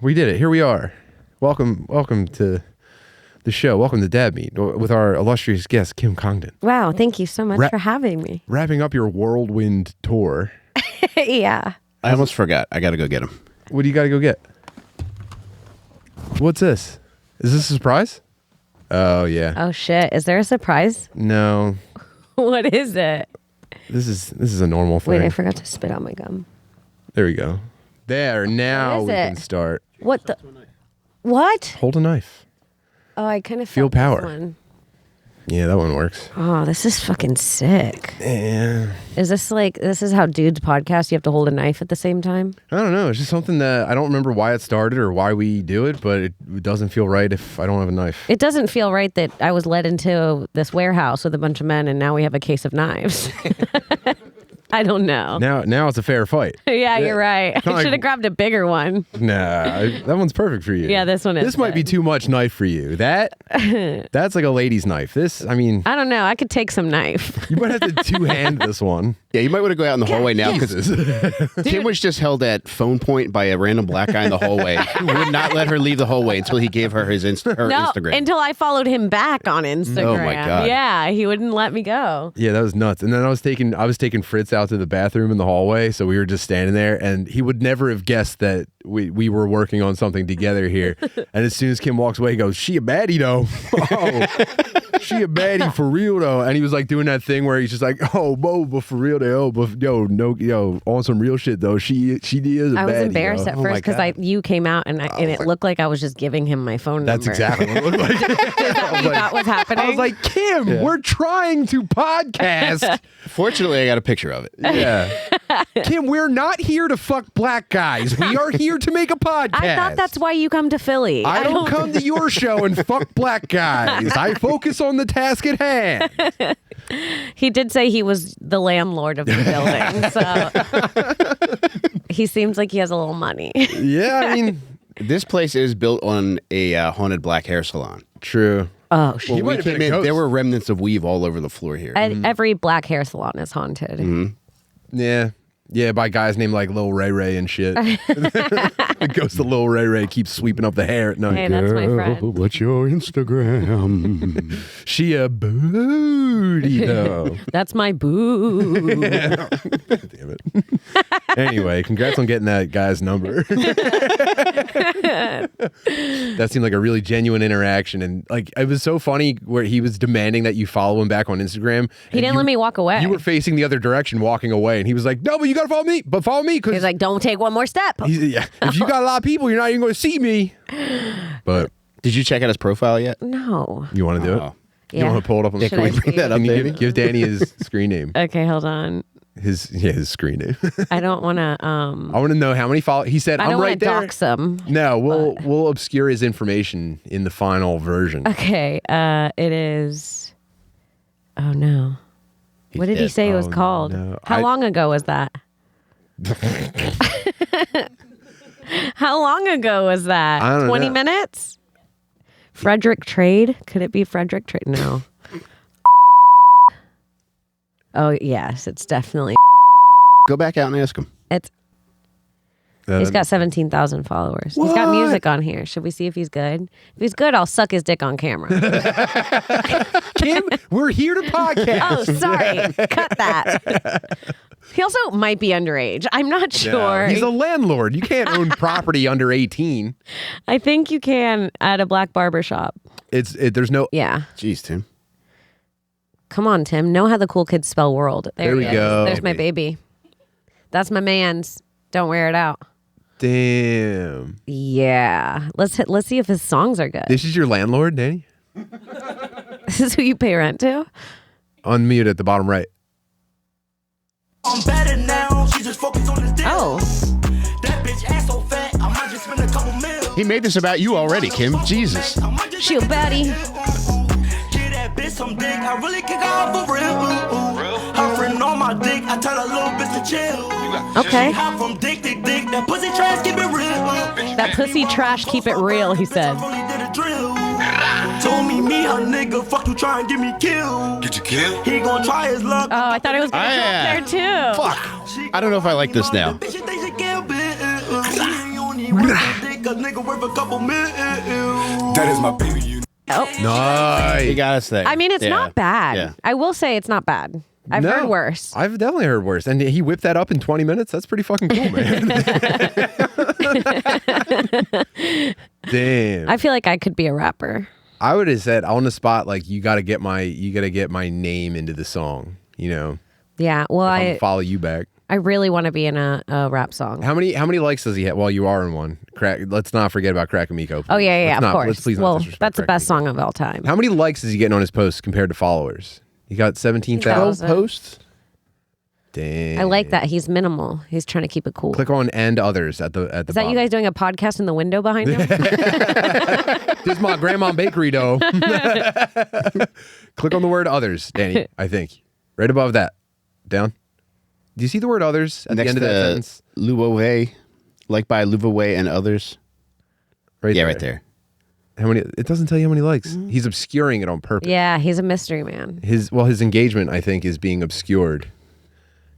We did it. Here we are. Welcome to the show. Welcome to Dad Meet with our illustrious guest, Kim Congdon. Wow, thank you so much for having me. Wrapping up your whirlwind tour. Yeah. I almost forgot. I got to go get him. What do you got to go get? What's this? Is this a surprise? Oh, yeah. Oh, shit. Is there a surprise? No. What is it? This is a normal thing. Wait, I forgot to spit out my gum. There we go. There, now we can start. What the? What? Hold a knife. Oh, I kind of Feel felt power. this one. Yeah, that one works. Oh, this is fucking sick. Yeah. Is this how dudes podcast? You have to hold a knife at the same time? I don't know. It's just something that I don't remember why it started or why we do it, but it doesn't feel right if I don't have a knife. It doesn't feel right that I was led into this warehouse with a bunch of men and now we have a case of knives. I don't know. Now it's a fair fight. Yeah, you're right. I like- should have grabbed a bigger one. Nah, that one's perfect for you. Yeah, this one is This might be good. too much knife for you. That's like a lady's knife. This, I mean, I don't know. I could take some knife. you might have to two-hand this one. Yeah, you might want to go out in the hallway now because Kim was just held at phone point by a random black guy in the hallway who would not let her leave the hallway until he gave her his Instagram. Until I followed him back on Instagram. Oh, my God. Yeah, he wouldn't let me go. Yeah, that was nuts. And then I was taking Fritz out to the bathroom in the hallway, so we were just standing there, and he would never have guessed that we were working on something together here. And as soon as Kim walks away, he goes, "She a baddie though." Oh, she a baddie for real though. And he was like doing that thing where he's just like, "Oh, but for real though, but on some real shit though. She is a baddie." I was embarrassed though. at first because you came out and it looked like I was just giving him my phone number. That's exactly what it looked like. Is that what you thought was happening? I was like, Kim, we're trying to podcast. Fortunately, I got a picture of it. Yeah. Kim, we're not here to fuck black guys. We are here to make a podcast. I thought that's why you come to Philly. I don't come to your show and fuck black guys. I focus on the task at hand. He did say he was the landlord of the building, so he seems like he has a little money. Yeah, I mean, This place is built on a haunted black hair salon. true. Oh, shit. When might we have been came a in, ghost. there were remnants of weave all over the floor here. Every black hair salon is haunted. Yeah. Yeah, by guys named like Lil Ray Ray and shit. The ghost of Lil Ray Ray keeps sweeping up the hair at night. Hey, that's my friend. What's your Instagram? She a booty though. That's my boo. Damn it. Anyway, congrats on getting that guy's number. That seemed like a really genuine interaction, and like it was so funny where he was demanding that you follow him back on Instagram. He didn't let me walk away. You were facing the other direction, walking away, and he was like, "No, but you gotta follow me. But follow me because He's like, don't take one more step. if you got a lot of people, you're not even going to see me." But Did you check out his profile yet? No. you want to do it? Oh. You want to pull it up on the Should I screen? see? That up, Can you baby? give Danny his screen name? Okay, hold on. His screen name. I don't want to. I want to know how many followers. He said, I "I'm don't right want to there." dox him. No, we'll obscure his information in the final version. Okay, it is. Oh no! What did he dead. say it was Oh, called? no. How long ago was that? How long ago was that? I don't 20 know. minutes? Frederick Trade? Could it be Frederick Trade? No. Oh yes, it's definitely. Go back out and ask him. It's. He's got 17,000 followers. He's got music on here. Should we see if he's good? If he's good, I'll suck his dick on camera. Kim, we're here to podcast. Oh, sorry. Cut that. He also might be underage. I'm not sure. He's a landlord. You can't own property under 18. I think you can at a black barber shop. There's no. Yeah. Jeez, Tim. Come on, Tim. Know how the cool kids spell world. There we he is. go. There's my baby. That's my man's. Don't wear it out. Damn. Yeah. Let's see if his songs are good. This is your landlord, Danny? This is who you pay rent to? Unmute at the bottom right. I'm better now. She just focused on this dick. Oh. That bitch ass so fat. I might just spend a couple mil. He made this about you already, Kim. Jesus. I might just She a baddie. Get that bitch some dick. I really kick her off for real. Her friend on my dick. I tell her little bitch to chill. Okay. She hot from dick. That pussy trash, keep it real. That pussy trash, keep it real, he said. Really did a drill. Told me her nigga, fuck you try and get me killed. Get you killed? He gon' try his luck. Oh, I thought it was going to show Yeah. up there too. Fuck. I don't know if I like this now. Bitch, you think she get bit. You only want the dick a nigga worth a couple million. That is my baby. You Oh, Nice. You got us there. I mean, it's not bad. Yeah. I will say it's not bad. I've No, heard worse. I've definitely heard worse. And he whipped that up in 20 minutes. That's pretty fucking cool, man. Damn. I feel like I could be a rapper. I would have said on the spot, like, you gotta get my name into the song, you know. Yeah. Well, I'm I gonna follow you back. I really want to be in a rap song. How many likes does he have? Well, you are in one. Let's not forget about Crack Amico. Oh yeah, of course. Let's please not well, disrespect that's the Crack best Amico. song of all time. How many likes is he getting on his posts compared to followers? He got 17,000 posts. Damn. I like that he's minimal. He's trying to keep it cool. Click on and others at the Is that bottom. you guys doing a podcast in the window behind him? This is my grandma bakery dough. Click on the word others, Danny, I think. Right above that. Down. Do you see the word others at Next the end of that sentence? Luaway, like by Luaway and others. Right Yeah, there. right there. How many? It doesn't tell you how many likes. He's obscuring it on purpose. Yeah, he's a mystery man. His engagement, I think, is being obscured.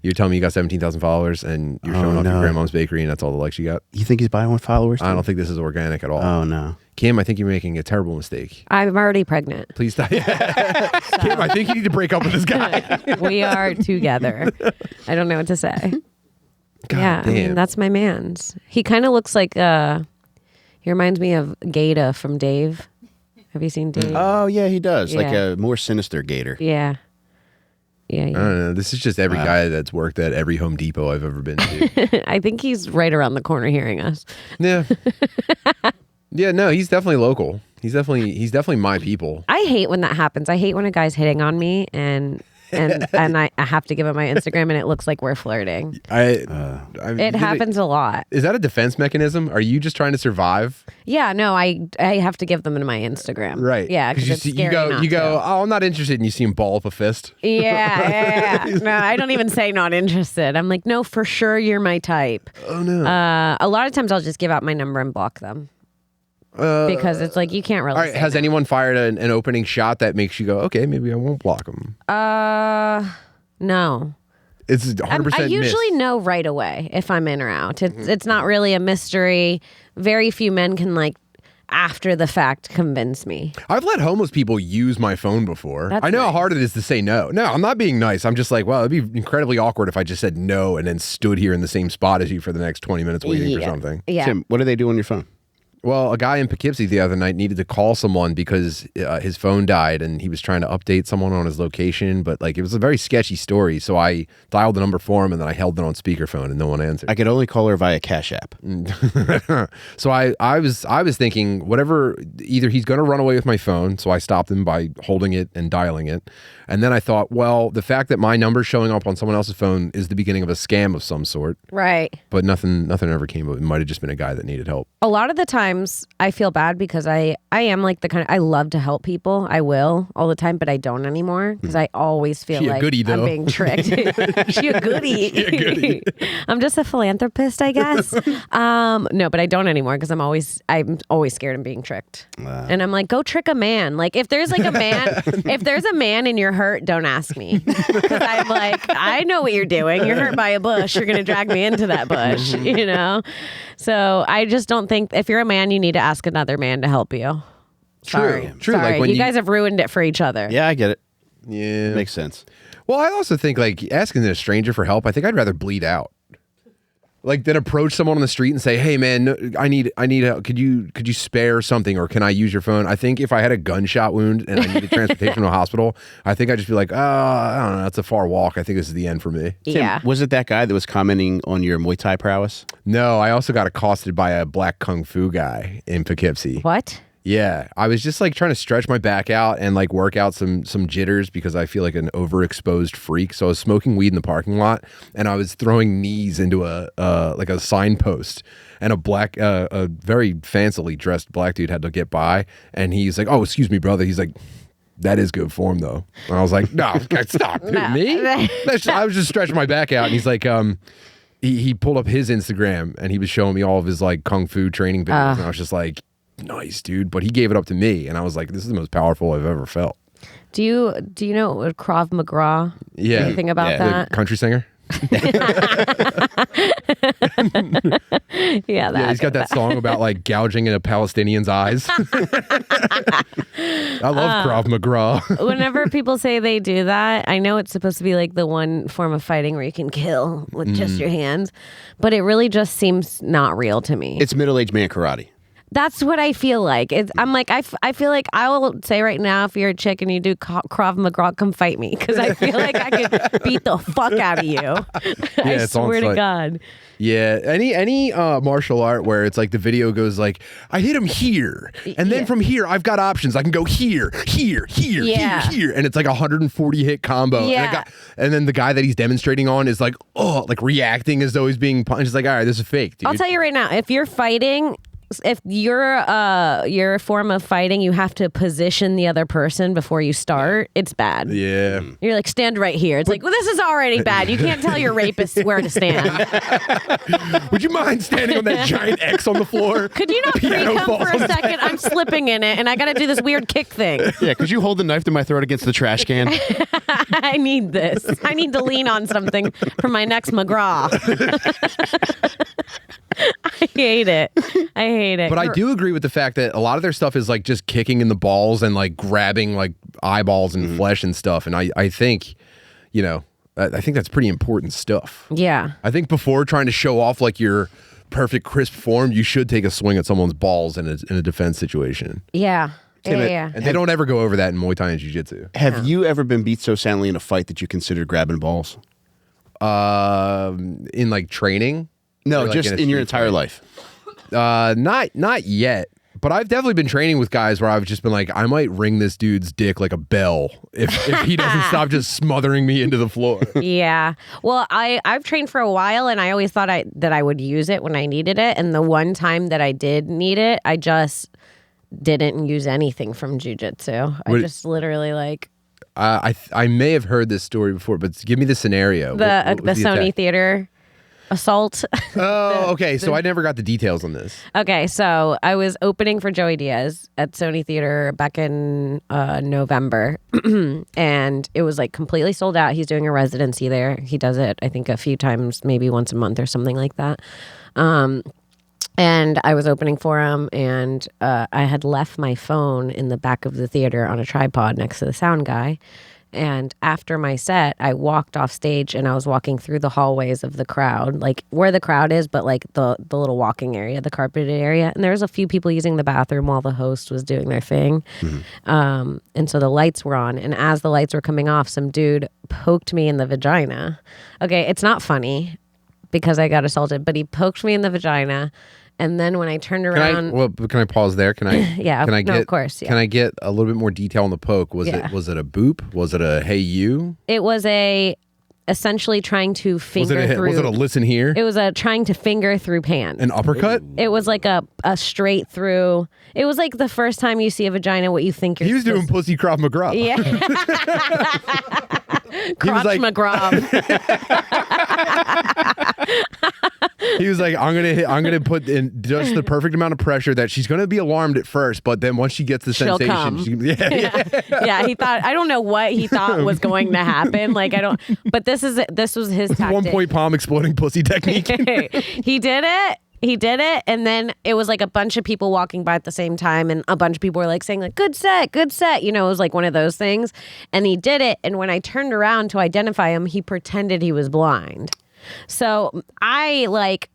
You're telling me you got 17,000 followers and you're showing off your grandma's bakery and that's all the likes you got? You think he's buying followers? I don't think this is organic at all. Oh, no. Kim, I think you're making a terrible mistake. I'm already pregnant. Please stop. Kim, I think you need to break up with this guy. We are together. I don't know what to say. God I mean, damn. that's my man's. He kind of looks like he reminds me of Gata from Dave. Have you seen Dave? Oh, yeah, he does. Like Yeah. a more sinister gator. Yeah. Yeah. I don't know. This is just every guy that's worked at every Home Depot I've ever been to. I think he's right around the corner hearing us. Yeah. Yeah, no, he's definitely local. He's definitely my people. I hate when that happens. I hate when a guy's hitting on me and I have to give him my Instagram and it looks like we're flirting. It happens a lot. Is that a defense mechanism? Are you just trying to survive? Yeah, no, I have to give them to my Instagram. Right. Yeah, because you go, oh, I'm not interested, and you see him ball up a fist. Yeah. No, I don't even say not interested. I'm like, no, for sure you're my type. Oh no. A lot of times I'll just give out my number and block them. Because it's like you can't really. All right. say Has no. anyone fired an opening shot that makes you go, okay, maybe I won't block him? No. It's 100%. I usually miss. know right away if I'm in or out. It's not really a mystery. Very few men can like after the fact convince me. I've let homeless people use my phone before. That's I know how nice. hard it is to say no. No, I'm not being nice. I'm just like, well, it'd be incredibly awkward if I just said no and then stood here in the same spot as you for the next 20 minutes waiting for something. Yeah. Tim, what do they do on your phone? Well, a guy in Poughkeepsie the other night needed to call someone because his phone died and he was trying to update someone on his location, but like it was a very sketchy story. So I dialed the number for him and then I held it on speakerphone and no one answered. I could only call her via Cash App. So I was thinking whatever, either he's going to run away with my phone. So I stopped him by holding it and dialing it. And then I thought, well, the fact that my number's showing up on someone else's phone is the beginning of a scam of some sort. Right. But nothing ever came of it. It might have just been a guy that needed help. A lot of the times I feel bad because I am like the kind of, I love to help people. I will all the time, but I don't anymore because I always feel She a like goodie, though. I'm being tricked. She a goodie. I'm just a philanthropist, I guess. No, but I don't anymore because I'm always scared of being tricked. And I'm like, go trick a man. Like if there's like a man, if there's a man and you're hurt, don't ask me. Because I'm like, I know what you're doing. You're hurt by a bush. You're going to drag me into that bush, you know? So I just don't think if you're a man, you need to ask another man to help you. Sorry. True. Sorry. Like when you guys have ruined it for each other. Yeah, I get it. Yeah. Makes sense. Well, I also think like asking a stranger for help, I think I'd rather bleed out. Like than approach someone on the street and say, "Hey man, no, I need help. Could you spare something or can I use your phone?" I think if I had a gunshot wound and I needed transportation to a hospital, I think I'd just be like, I don't know, that's a far walk. I think this is the end for me." Tim, Yeah. was it that guy that was commenting on your Muay Thai prowess? No, I also got accosted by a black kung fu guy in Poughkeepsie. What? Yeah, I was just like trying to stretch my back out and like work out some jitters because I feel like an overexposed freak. So I was smoking weed in the parking lot and I was throwing knees into a signpost, and a very fancily dressed black dude had to get by, and he's like, "Oh, excuse me, brother." He's like, "That is good form, though." And I was like, "No, stop, No. me." I was just stretching my back out, and he's like, he pulled up his Instagram and he was showing me all of his like kung fu training videos, and I was just like, nice, dude. But he gave it up to me, and I was like, this is the most powerful I've ever felt. Do you know Krav Maga? Yeah. Anything about Yeah. that? The country singer? Yeah, he's got that song about like gouging in a Palestinian's eyes. I love Krav Maga. Whenever people say they do that, I know it's supposed to be like the one form of fighting where you can kill with just your hands, but it really just seems not real to me. It's middle-aged man karate. That's what I feel like. I'm like, I feel like I will say right now, if you're a chick and you do Krav Maga, come fight me. Because I feel like I could beat the fuck out of you. I swear to God. Yeah. Any martial art where it's like the video goes like, I hit him here. And then from here, I've got options. I can go here. And it's like a 140 hit combo. Yeah. And then the guy that he's demonstrating on is like, like reacting as though he's being punched. It's like, all right, this is fake, dude. I'll tell you right now, if you're fighting... If your form of fighting, you have to position the other person before you start. It's bad. Yeah. You're like, stand right here. It's like, well, this is already bad. You can't tell your rapist where to stand. Would you mind standing on that giant X on the floor? Could you not pre-cum for a second? I'm slipping in it, and I got to do this weird kick thing. Yeah, could you hold the knife to my throat against the trash can? I need this. I need to lean on something for my next McGraw. I hate it. But I do agree with the fact that a lot of their stuff is like just kicking in the balls and like grabbing like eyeballs and flesh and stuff. And I think, I think that's pretty important stuff. Yeah. I think before trying to show off like your perfect crisp form, you should take a swing at someone's balls in a defense situation. Yeah. And they don't ever go over that in Muay Thai and Jiu-Jitsu. Have you ever been beat so soundly in a fight that you considered grabbing balls? In like training? No, like just in your entire life. Not yet. But I've definitely been training with guys where I've just been like, I might ring this dude's dick like a bell if he doesn't stop just smothering me into the floor. Yeah. Well, I've trained for a while, and I always thought that I would use it when I needed it. And the one time that I did need it, I just didn't use anything from jiu-jitsu. I just literally like... I may have heard this story before, but give me the scenario. The Sony Theater assault. Oh, okay. So I never got the details on this. Okay, so I was opening for Joey Diaz at Sony Theater back in November, and it was like completely sold out. He's doing a residency there. He does it, I think, a few times, maybe once a month or something like that. And I was opening for him, and I had left my phone in the back of the theater on a tripod next to the sound guy. And after my set, I walked off stage, and I was walking through the hallways of the crowd, like where the crowd is, but like the little walking area, the carpeted area. And there was a few people using the bathroom while the host was doing their thing. Mm-hmm. And so the lights were on. And as the lights were coming off, some dude poked me in the vagina. Okay, it's not funny because I got assaulted, but he poked me in the vagina. And then when I turned around, can I pause there? Can I? Yeah, can I get, of course. Yeah. Can I get a little bit more detail on the poke? Was it a boop? Was it a hey you? It was essentially trying to finger through. Was it a listen here? It was trying to finger through pants. An uppercut? It was like a straight through. It was like the first time you see a vagina, what you think you're. He was doing pussy Krav Maga. Yeah. Crotch McGraw. He was like, I'm gonna put in just the perfect amount of pressure that she's gonna be alarmed at first, but then once she gets the she'll sensation, come. Yeah. He thought, I don't know what he thought was going to happen. Like but this was his tactic. 1 point palm exploding pussy technique. He did it, and then it was like a bunch of people walking by at the same time, and a bunch of people were like saying like, good set. You know, it was like one of those things. And he did it, and when I turned around to identify him, he pretended he was blind. So I like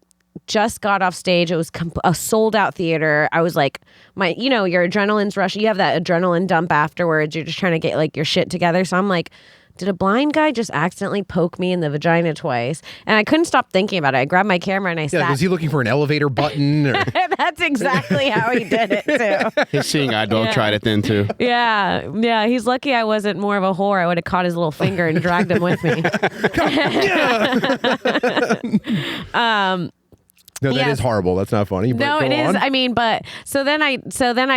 just got off stage. It was a sold out theater. I was like, your adrenaline's rushing. You have that adrenaline dump afterwards. You're just trying to get like your shit together. So I'm like, did a blind guy just accidentally poke me in the vagina twice? And I couldn't stop thinking about it. I grabbed my camera and I sat. Was he looking for an elevator button? Or? That's exactly how he did it too. His seeing eye dog tried it then too. Yeah. He's lucky I wasn't more of a whore. I would have caught his little finger and dragged him with me. No, that is horrible. That's not funny. No, it is. I mean, but so then I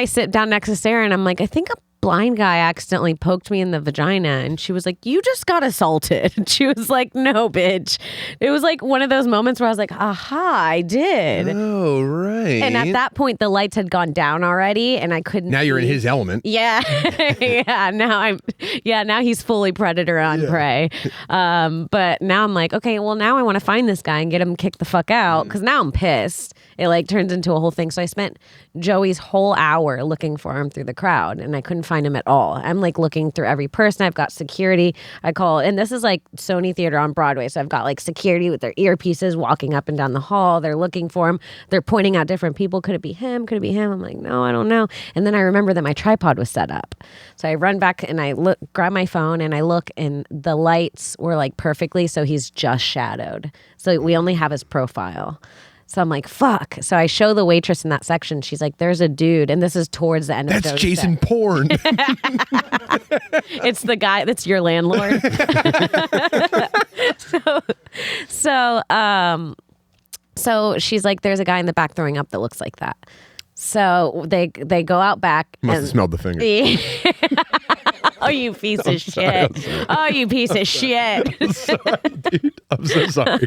sit down next to Sarah and I'm like, I think blind guy accidentally poked me in the vagina. And she was like, you just got assaulted. And she was like, no, bitch. It was like one of those moments where I was like, aha, I did. Oh, right. And at that point, the lights had gone down already, and I couldn't. Now you're in see. his element. Yeah, Now he's fully predator on prey. But now I'm like, okay, well, now I want to find this guy and get him kicked the fuck out because now I'm pissed. It like turns into a whole thing. So I spent Joey's whole hour looking for him through the crowd, and I couldn't find him at all. I'm like looking through every person. I've got security. I call, and this is like Sony Theater on Broadway. So I've got like security with their earpieces walking up and down the hall. They're looking for him. They're pointing out different people. Could it be him? Could it be him? I'm like, no, I don't know. And then I remember that my tripod was set up. So I run back and I grab my phone and I look, and the lights were like perfectly. So he's just shadowed. So we only have his profile. So I'm like, fuck. So I show the waitress in that section. She's like, there's a dude. And this is towards the end of That's Jason Porn. It's the guy that's your landlord. So she's like, there's a guy in the back throwing up that looks like that. So they go out back. Must have smelled the finger. Oh, you piece of shit. Oh, you piece of shit. I'm sorry, dude. I'm so sorry.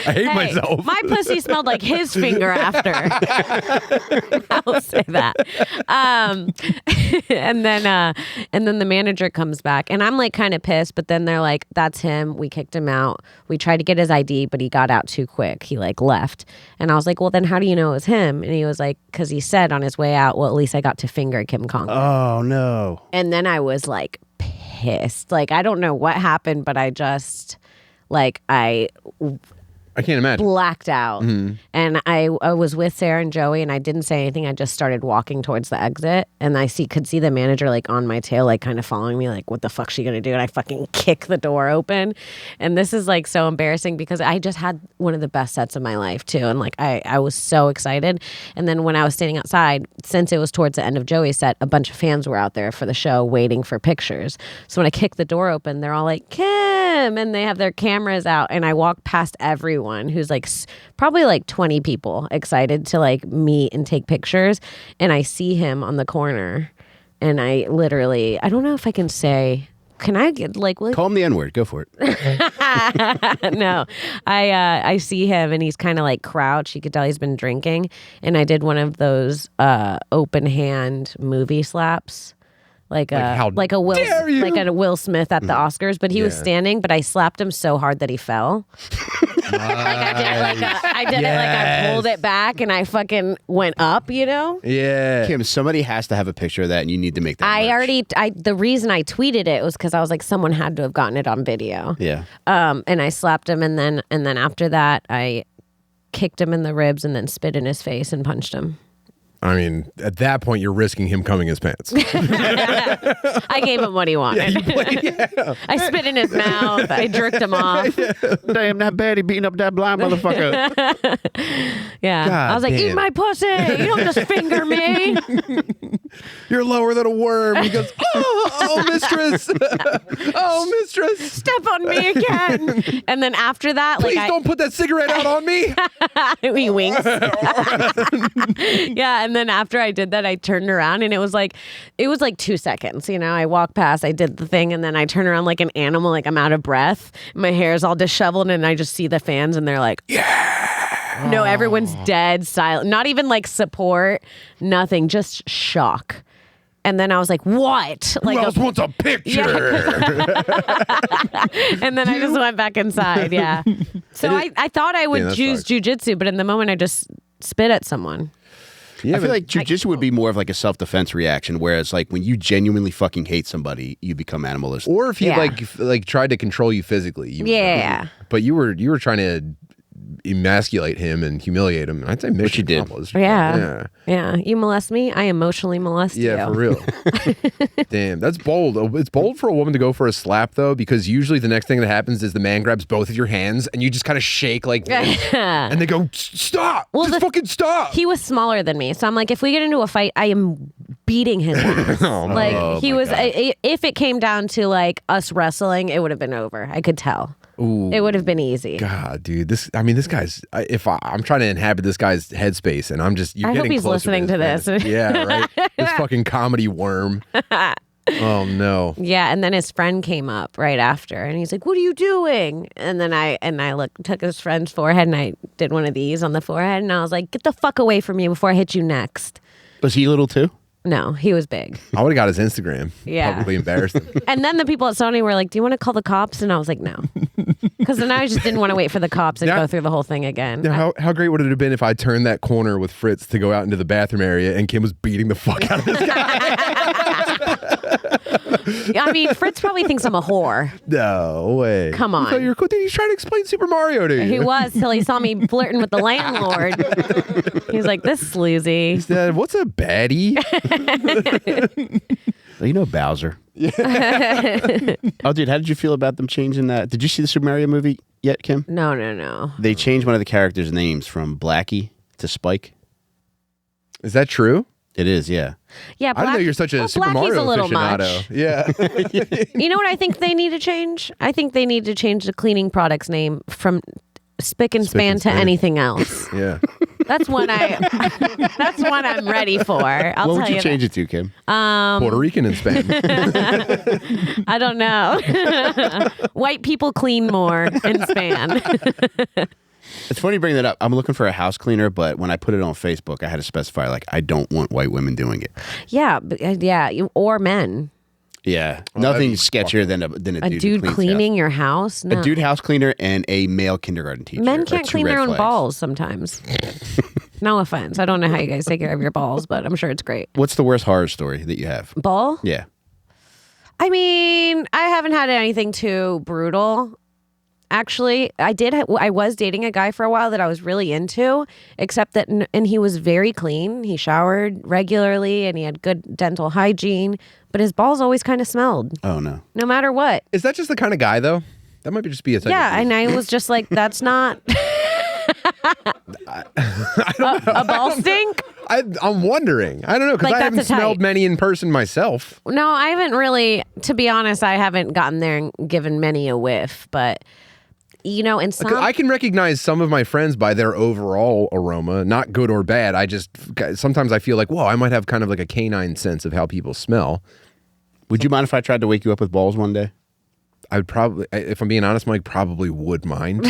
I hate myself. My pussy smelled like his finger after. I'll say that. And then the manager comes back, and I'm like kind of pissed, but then they're like, that's him. We kicked him out. We tried to get his ID, but he got out too quick. He like left. And I was like, well, then how do you know it was him? And he was like, because he said on his way out, well, at least I got to finger Kim Congdon. Oh, no. And then I was like pissed. Like, I don't know what happened, but I just like I can't imagine. blacked out. Mm-hmm. And I was with Sarah and Joey, and I didn't say anything. I just started walking towards the exit, and I could see the manager like on my tail, like kind of following me, like, what the fuck's she gonna do? And I fucking kick the door open. And this is like so embarrassing because I just had one of the best sets of my life too. And like I was so excited. And then when I was standing outside, since it was towards the end of Joey's set, a bunch of fans were out there for the show waiting for pictures. So when I kicked the door open, they're all like, Kim, and they have their cameras out, and I walk past everyone who's like probably like 20 people excited to like meet and take pictures, and I see him on the corner, and I literally, I don't know if I can say, can I get like call him the N-word, go for it. No, I see him, and he's kind of like crouched. You could tell he's been drinking, and I did one of those open hand movie slaps. Like a Will Smith at the Oscars, but he was standing, but I slapped him so hard that he fell. I did it like I pulled it back and I fucking went up, you know? Yeah. Kim, somebody has to have a picture of that, and you need to make that merch. The reason I tweeted it was because I was like, someone had to have gotten it on video. Yeah. And I slapped him, and then after that I kicked him in the ribs and then spit in his face and punched him. I mean, at that point, you're risking him coming his pants. I gave him what he wanted. I spit in his mouth. I jerked him off. Damn, that Baddy beating up that blind motherfucker. Yeah. God I was like, damn. eat my pussy. You don't just finger me. You're lower than a worm. He goes, oh, mistress. Oh, mistress. Step on me again. And then after that, Please like, don't put that cigarette out on me. he winks. Yeah. And then after I did that, I turned around, and it was like 2 seconds. You know, I walked past, I did the thing, and then I turn around like an animal, like I'm out of breath. My hair is all disheveled, and I just see the fans, and they're like, yeah. No, everyone's dead silent. Not even like support, nothing, just shock. And then I was like, what? Like, Who else wants a picture? And then I just went back inside. Yeah. So I thought I would choose jujitsu, but in the moment I just spit at someone. Yeah, I feel like jujitsu would be more of like a self-defense reaction, whereas like when you genuinely fucking hate somebody, you become animalistic. Or if he like tried to control you physically. But you were trying to emasculate him and humiliate him. I'd say mission accomplished. Yeah. You molest me, I emotionally molest you. Yeah, for real. Damn, that's bold. It's bold for a woman to go for a slap, though, because usually the next thing that happens is the man grabs both of your hands and you just kind of shake like this. And they go, stop. Just fucking stop. He was smaller than me. So I'm like, if we get into a fight, I am beating his ass. Oh, he my was. God. If it came down to like us wrestling, it would have been over. I could tell. Ooh. It would have been easy. God, dude, this guy's. I'm trying to inhabit this guy's headspace, and I'm just. You're I hope getting he's closer listening to his this. madness. Yeah, right. This fucking comedy worm. Oh no. Yeah, and then his friend came up right after, and he's like, "What are you doing?" And then I took his friend's forehead, and I did one of these on the forehead, and I was like, "Get the fuck away from me before I hit you next." Was he little too? No, he was big. I would have got his Instagram. Yeah. Publicly embarrassed him. And then the people at Sony were like, "Do you want to call the cops?" And I was like, "No," because then I just didn't want to wait for the cops and Yeah. go through the whole thing again. Now, how great would it have been if I turned that corner with Fritz to go out into the bathroom area and Kim was beating the fuck out of this guy? I mean, Fritz probably thinks I'm a whore. No way. Come on. I thought you were cool. Dude, he's trying to explain Super Mario to you. He was till he saw me flirting with the landlord. He's like, "This sleazy." He said, "What's a baddie?" Well, you know Bowser. Oh, dude, how did you feel about them changing that? Did you see the Super Mario movie yet, Kim? No. They changed one of the characters' names from Blackie to Spike. Is that true? It is, yeah. Yeah, I didn't know you're such a Super Blackie's Mario a little aficionado. much. Yeah. You know what I think they need to change? I think they need to change the cleaning product's name from Spick and Span to anything else. Yeah. That's one I'm ready for. I'll What tell would you you change it to, Kim? Puerto Rican and Spain. I don't know. White people clean more in Span. It's funny you bring that up. I'm looking for a house cleaner, but when I put it on Facebook, I had to specify, like, I don't want white women doing it. Yeah, or men. Yeah. Well, Nothing that'd be sketchier than a dude, A who dude cleans cleaning your house? No. house. A dude house cleaner and a male kindergarten teacher. Men are can't two clean red their own flags. balls sometimes. No offense. I don't know how you guys take care of your balls, but I'm sure it's great. What's the worst horror story that you have? Ball? Yeah. I mean, I haven't had anything too brutal. Actually, I was dating a guy for a while that I was really into, except that, and he was very clean. He showered regularly and he had good dental hygiene, but his balls always kind of smelled, Oh, no. no matter what. Is that just the kind of guy, though? That might just be a type Yeah, of and I was just like, that's not a ball stink. I'm wondering. I don't know, because Like, I that's haven't a type. smelled many in person myself. No, I haven't really, to be honest, I haven't gotten there and given many a whiff, but you know, in some, I can recognize some of my friends by their overall aroma, not good or bad. Sometimes I feel like, whoa, I might have kind of like a canine sense of how people smell. Would you mind if I tried to wake you up with balls one day? I would probably, if I'm being honest, Mike, probably would mind.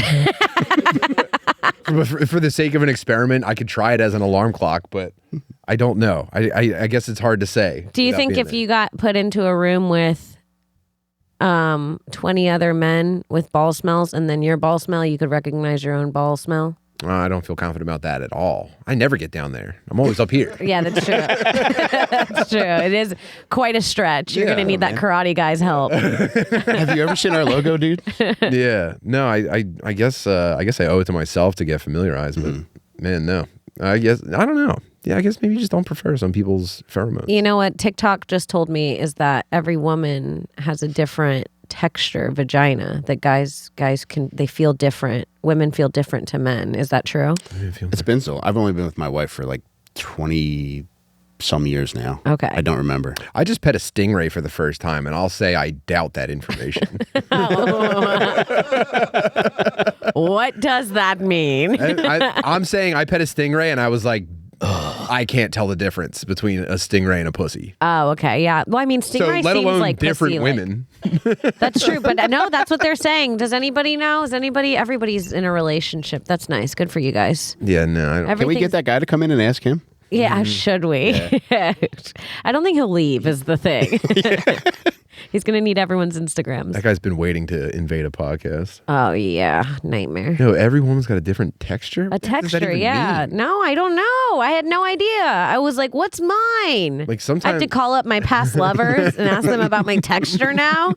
For the sake of an experiment, I could try it as an alarm clock, but I don't know. I guess it's hard to say. do you think if you got put into a room with 20 other men with ball smells and then your ball smell, you could recognize your own ball smell? I don't feel confident about that at all. I never get down there. I'm always up here. Yeah, that's true. That's true. It is quite a stretch. You're Yeah, going to need that karate guy's help. Have you ever seen our logo, dude? Yeah. No, I guess I owe it to myself to get familiarized, but man, no. I don't know. Yeah, I guess maybe you just don't prefer some people's pheromones. You know what TikTok just told me is that every woman has a different texture vagina, that guys they feel different. Women feel different to men. Is that true? It's been so. I've only been with my wife for like 20 some years now. Okay. I don't remember. I just pet a stingray for the first time, and I'll say I doubt that information. What does that mean? I'm saying I pet a stingray, and I was like, I can't tell the difference between a stingray and a pussy. Oh, okay. Yeah. Well, I mean, So stingray let seems alone like different pussy-like. women. That's true, but no, that's what they're saying. Does anybody know? Everybody's in a relationship. That's nice. Good for you guys. Yeah, no, I don't. Can we Everything's- get that guy to come in and ask him? Yeah, should we? I don't think he'll leave is the thing. He's going to need everyone's Instagrams. That guy's been waiting to invade a podcast. Oh, yeah. Nightmare. No, every woman's got a different texture. A What the heck does that texture, even yeah. mean? No, I don't know. I had no idea. I was like, what's mine? Like I sometimes, have to call up my past lovers and ask them about my texture now.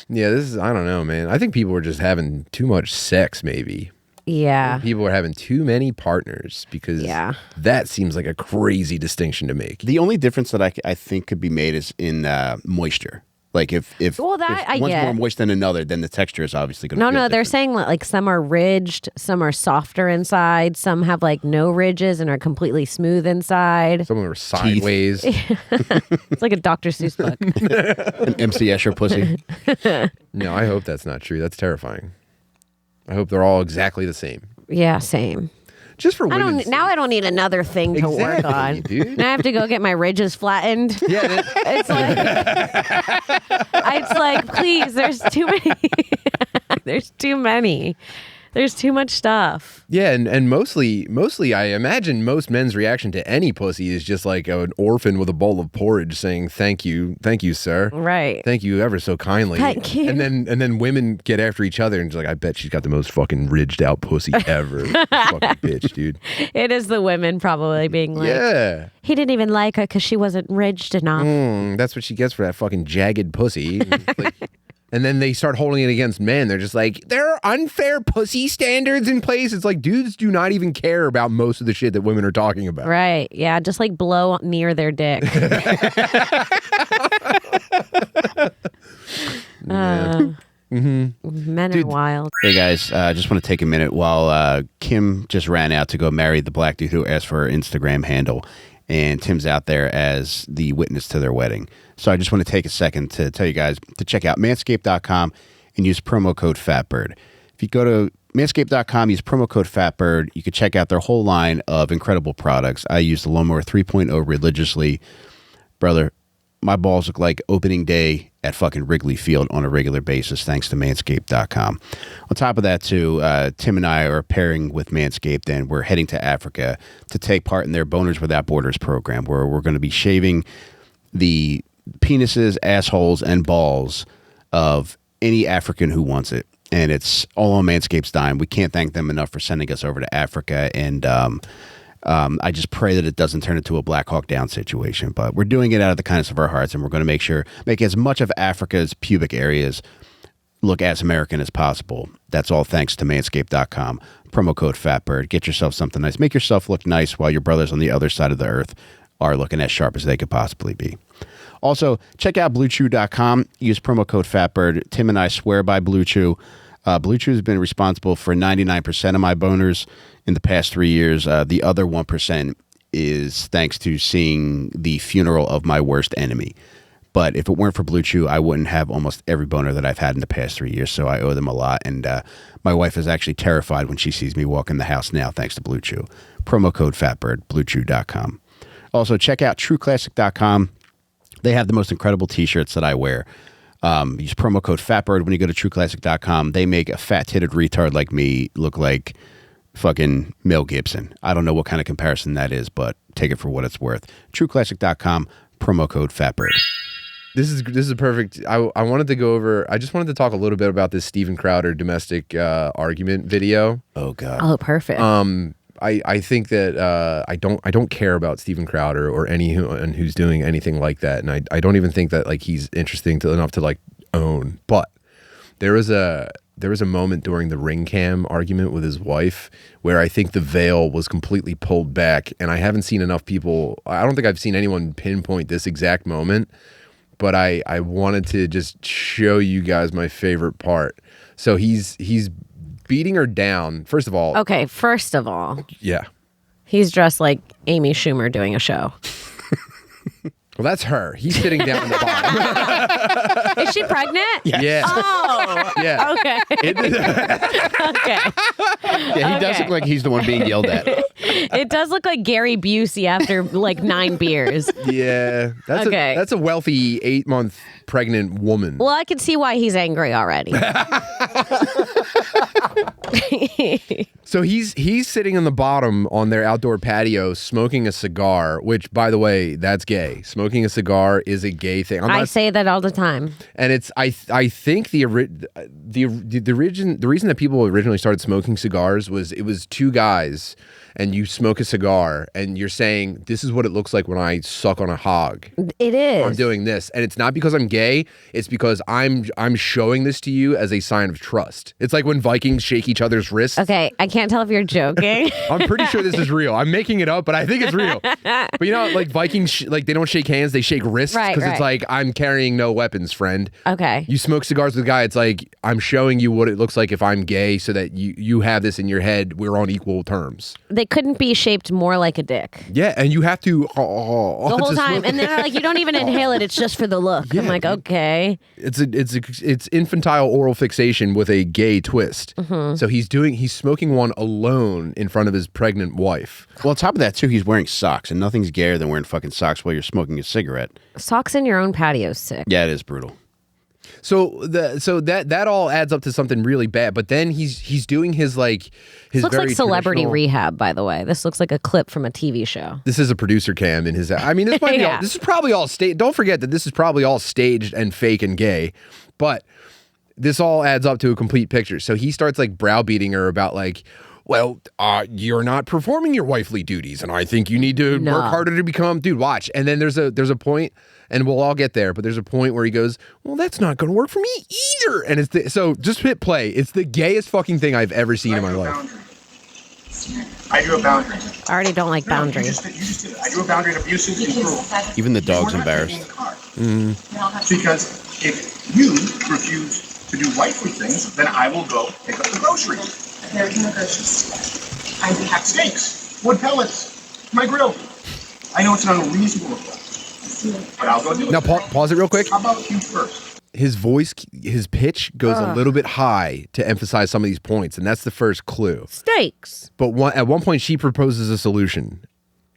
yeah, I don't know, man. I think people were just having too much sex, maybe. Yeah. People are having too many partners because Yeah. that seems like a crazy distinction to make. The only difference that I think could be made is in moisture. Like if Well, that if I one's get. more moist than another, then the texture is obviously going to No, they're different. saying like some are ridged, some are softer inside, some have like no ridges and are completely smooth inside. Some of them are sideways. It's like a Dr. Seuss book. An MC Escher pussy. No, I hope that's not true. That's terrifying. I hope they're all exactly the same. Yeah, same. Just for women. I don't need another thing to work Exactly, on. dude. Now I have to go get my ridges flattened. Yeah, It's like please, there's too many. There's too many. There's too much stuff. yeah, and mostly, I imagine most men's reaction to any pussy is just like an orphan with a bowl of porridge saying, "Thank you, sir. Right. Thank you ever so kindly." Thank you. And then women get after each other and just like, "I bet she's got the most fucking ridged out pussy ever." Fucking bitch, dude. It is the women probably being like, Yeah. he didn't even like her because she wasn't ridged enough. That's what she gets for that fucking jagged pussy. And then they start holding it against men. They're just like, there are unfair pussy standards in place. It's like dudes do not even care about most of the shit that women are talking about. Right. Yeah. Just like blow near their dick. Men are wild. Hey guys, just want to take a minute while Kim just ran out to go marry the black dude who asked for her Instagram handle, and Tim's out there as the witness to their wedding. So I just want to take a second to tell you guys to check out manscaped.com and use promo code FATBIRD. If you go to manscaped.com, use promo code FATBIRD, you can check out their whole line of incredible products. I use the Lawnmower 3.0 religiously. Brother, my balls look like opening day at fucking Wrigley Field on a regular basis, thanks to manscaped.com. On top of that, too, Tim and I are pairing with Manscaped, and we're heading to Africa to take part in their Boners Without Borders program, where we're going to be shaving the penises, assholes, and balls of any African who wants it. And it's all on Manscaped's dime. We can't thank them enough for sending us over to Africa. And I just pray that it doesn't turn into a Black Hawk Down situation. But we're doing it out of the kindness of our hearts, and we're going to make as much of Africa's pubic areas look as American as possible. That's all thanks to manscaped.com. Promo code FATBIRD. Get yourself something nice. Make yourself look nice while your brothers on the other side of the earth are looking as sharp as they could possibly be. Also, check out BlueChew.com. Use promo code FATBIRD. Tim and I swear by Blue Chew. Blue Chew has been responsible for 99% of my boners in the past 3 years. The other 1% is thanks to seeing the funeral of my worst enemy. But if it weren't for Blue Chew, I wouldn't have almost every boner that I've had in the past 3 years. So I owe them a lot. And my wife is actually terrified when she sees me walk in the house now, thanks to Blue Chew. Promo code FATBIRD, BlueChew.com. Also, check out TrueClassic.com. They have the most incredible T-shirts that I wear. Use promo code FATBIRD when you go to TrueClassic.com. They make a fat-titted retard like me look like fucking Mel Gibson. I don't know what kind of comparison that is, but take it for what it's worth. TrueClassic.com, promo code FATBIRD. This is a perfect. I wanted to go over. I just wanted to talk a little bit about this Steven Crowder domestic argument video. Oh God. Oh, perfect. I think that I don't care about Steven Crowder or anyone who's doing anything like that, and I don't even think that like he's interesting enough to like own. But there was a moment during the ring cam argument with his wife where I think the veil was completely pulled back, and I haven't seen enough people. I don't think I've seen anyone pinpoint this exact moment, but I wanted to just show you guys my favorite part. So he's beating her down. First of all, yeah, he's dressed like Amy Schumer doing a show. Well, that's her. He's sitting down in the bottom. Is she pregnant? Yes. Yeah. Oh. Yeah. Okay. Okay. Yeah, he does look like he's the one being yelled at. It does look like Gary Busey after like 9 beers. Yeah. That's a wealthy 8-month pregnant woman. Well, I can see why he's angry already. So he's sitting on the bottom on their outdoor patio smoking a cigar, which, by the way, that's gay. Smoking a cigar is a gay thing. I say that all the time. And it's I think the reason that people originally started smoking cigars was it was two guys, and you smoke a cigar and you're saying, this is what it looks like when I suck on a hog. It is. I'm doing this. And it's not because I'm gay. It's because I'm showing this to you as a sign of trust. It's like when Vikings shake each other's wrists. Okay, I can't tell if you're joking. I'm pretty sure this is real. I'm making it up, but I think it's real. But you know, like Vikings, like they don't shake hands, they shake wrists. Because it's like, I'm carrying no weapons, friend. Okay. You smoke cigars with a guy, it's like, I'm showing you what it looks like if I'm gay so that you have this in your head. We're on equal terms. They couldn't be shaped more like a dick. Yeah, and you have to... The whole time. And they're like, you don't even inhale it. It's just for the look. Yeah, I'm like, okay. It's infantile oral fixation with a gay twist. So he's smoking one alone in front of his pregnant wife. Well, on top of that, too, he's wearing socks, and nothing's gayer than wearing fucking socks while you're smoking a cigarette. Socks in your own patio is sick. Yeah, it is brutal. So that all adds up to something really bad. But then he's doing his This looks very like Celebrity traditional- Rehab, by the way. This looks like a clip from a TV show. This is a producer cam in his. I mean, this might be. Yeah. This is probably all staged. Don't forget that this is probably all staged and fake and gay, but this all adds up to a complete picture. So he starts like browbeating her about like, well, you're not performing your wifely duties, and I think you need to work harder to become. Dude, watch. And then there's a point, and we'll all get there. But there's a point where he goes, well, that's not going to work for me either. And it's so just hit play. It's the gayest fucking thing I've ever seen in my life. I drew a boundary. I already don't like boundaries. You just did it. I drew a boundary and abusive and cruel. Even the dog's We're not embarrassed. taking the car. Because if you refuse to do wifely things, then I will go pick up the groceries. There's no groceries. I have steaks, wood pellets, my grill. I know it's an unreasonable request, but I'll go do it. Now pause it real quick. How about you first? His voice, his pitch goes a little bit high to emphasize some of these points, and that's the first clue. Steaks. But at one point, she proposes a solution.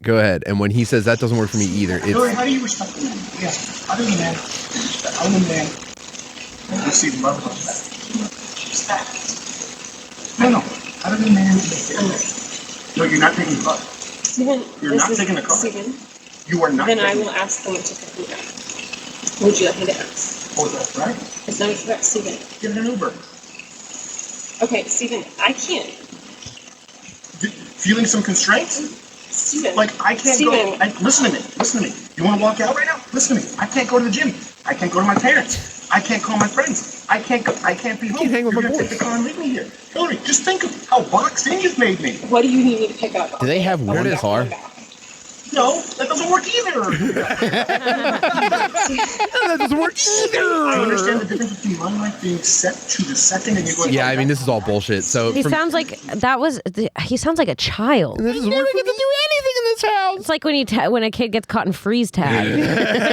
Go ahead. And when he says that doesn't work for me either, Hillary, it's how do you respect the man? Yes. How do you man? How do you man receive love and respect? Respect. No. How does a man No, you're not taking the car. Steven, You're not taking the car. Steven, You are not then I taking will ask someone to pick me up. Would you like me to ask? Oh, that's right. It's not about Steven. Get an Uber. Okay, Steven, I can't. Feeling some constraints? Steven. Like, I can't Steven. go. Listen to me. You want to walk out right now? Listen to me. I can't go to the gym. I can't go to my parents. I can't call my friends. I can't be home. can't hang with You're my gonna boys. take the car and leave me here. Hillary, just think of how boxed in you've made me. What do you need me to pick up? Do they have I'll one back car? on back. No, that doesn't work either. that doesn't work I understand the either. difference between my life being set to the second and you're going. Yeah, I mean, this is all bullshit. So He sounds like he sounds like a child. This doesn't work for me. anything in this house. It's like when a kid gets caught in freeze tag.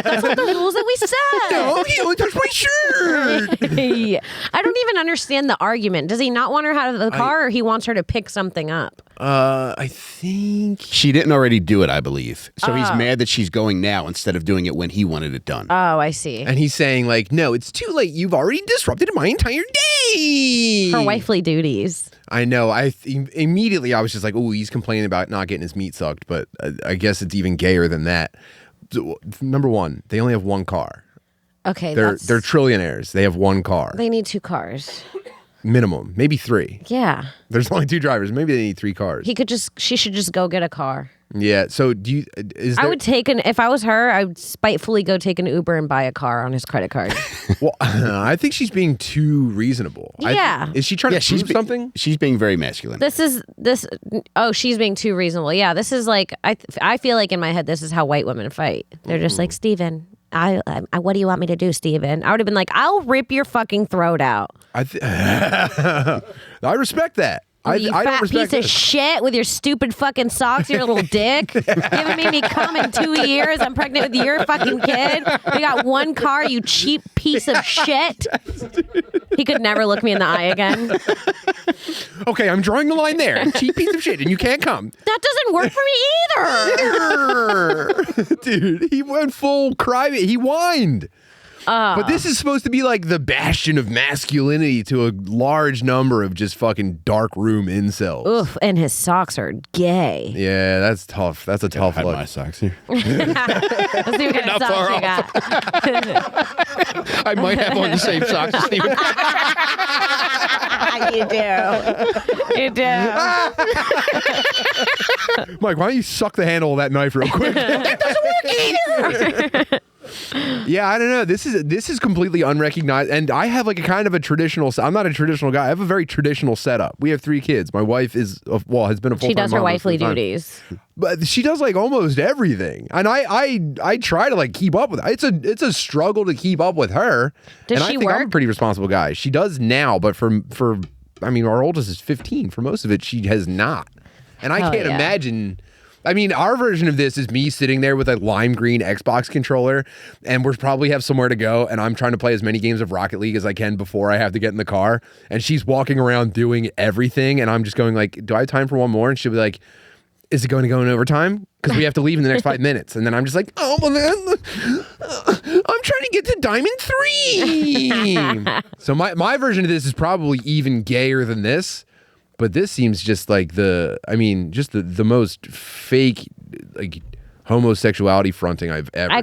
That's not the rules that we set. No, he only touched my shirt. I don't even understand the argument. Does he not want her out of the car, or he wants her to pick something up? I think. She didn't already do it, I believe. So he's mad that she's going now instead of doing it when he wanted it done. Oh, I see. And he's saying, like, no, it's too late. You've already disrupted my entire day. Her wifely duties. I know. Immediately I was just like, oh, he's complaining about not getting his meat sucked. But I guess it's even gayer than that. Number one, they only have one car. Okay, They're trillionaires. They have one car. They need 2 cars. Minimum. Maybe 3. Yeah. There's only 2 drivers. Maybe they need 3 cars. She should just go get a car. Yeah. So I would if I was her, I would spitefully go take an Uber and buy a car on his credit card. Well, I think she's being too reasonable. Yeah. Is she trying to prove something? She's being very masculine. She's being too reasonable. Yeah, this is like, I feel like in my head, this is how white women fight. They're just like, Steven, I what do you want me to do, Steven? I would have been like, I'll rip your fucking throat out. I respect that. You I don't fat respect piece of this. shit with your stupid fucking socks, your little dick. You haven't made me come in 2 years. I'm pregnant with your fucking kid. We got 1 car, you cheap piece of shit. He could never look me in the eye again. Okay, I'm drawing the line there. Cheap piece of shit, and you can't come. That doesn't work for me either. Dude, he went full cry. He whined. But this is supposed to be like the bastion of masculinity to a large number of just fucking dark room incels. Oof, and his socks are gay. Yeah, that's tough. That's a tough I have look. my socks here. Let's see what kind of socks you got. I might have on the same socks as Steven. You do. You do. Mike, why don't you suck the handle of that knife real quick? It doesn't work either. Yeah, I don't know. This is completely unrecognized, and I have like a kind of a traditional. I'm not a traditional guy. I have a very traditional setup. We have 3 kids. My wife has been a full-time She does her mom most of wifely the time. duties. But she does like almost everything, and I try to like keep up with her. It's a struggle to keep up with her. Does and she I think I'm a work? pretty responsible guy. She does now, but for I mean, our oldest is 15. For most of it, she has not, and I Hell can't yeah. imagine. I mean, our version of this is me sitting there with a lime green Xbox controller, and we're probably have somewhere to go, and I'm trying to play as many games of Rocket League as I can before I have to get in the car, and she's walking around doing everything, and I'm just going like, do I have time for one more? And she'll be like, is it going to go in overtime? Because we have to leave in the next 5 minutes. And then I'm just like, oh, well, I'm trying to get to Diamond 3. So my version of this is probably even gayer than this. But this seems just like the most fake, like, homosexuality fronting I've ever seen.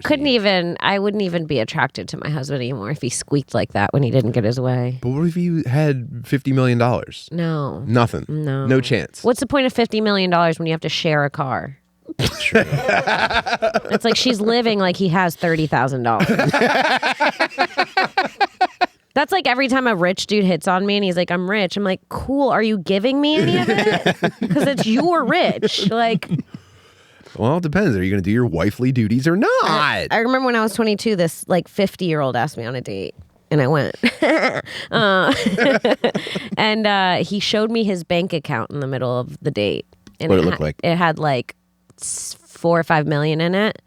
I wouldn't even be attracted to my husband anymore if he squeaked like that when he didn't get his way. But what if you had $50 million? No. Nothing. No chance. What's the point of $50 million when you have to share a car? It's like she's living like he has $30,000. That's like every time a rich dude hits on me and he's like, I'm rich. I'm like, cool. Are you giving me any of it? Because it's your rich. Like, well, it depends. Are you going to do your wifely duties or not? I remember when I was 22, this like 50-year-old asked me on a date. And I went. And he showed me his bank account in the middle of the date. And What did it look like? It had like 4 or 5 million in it.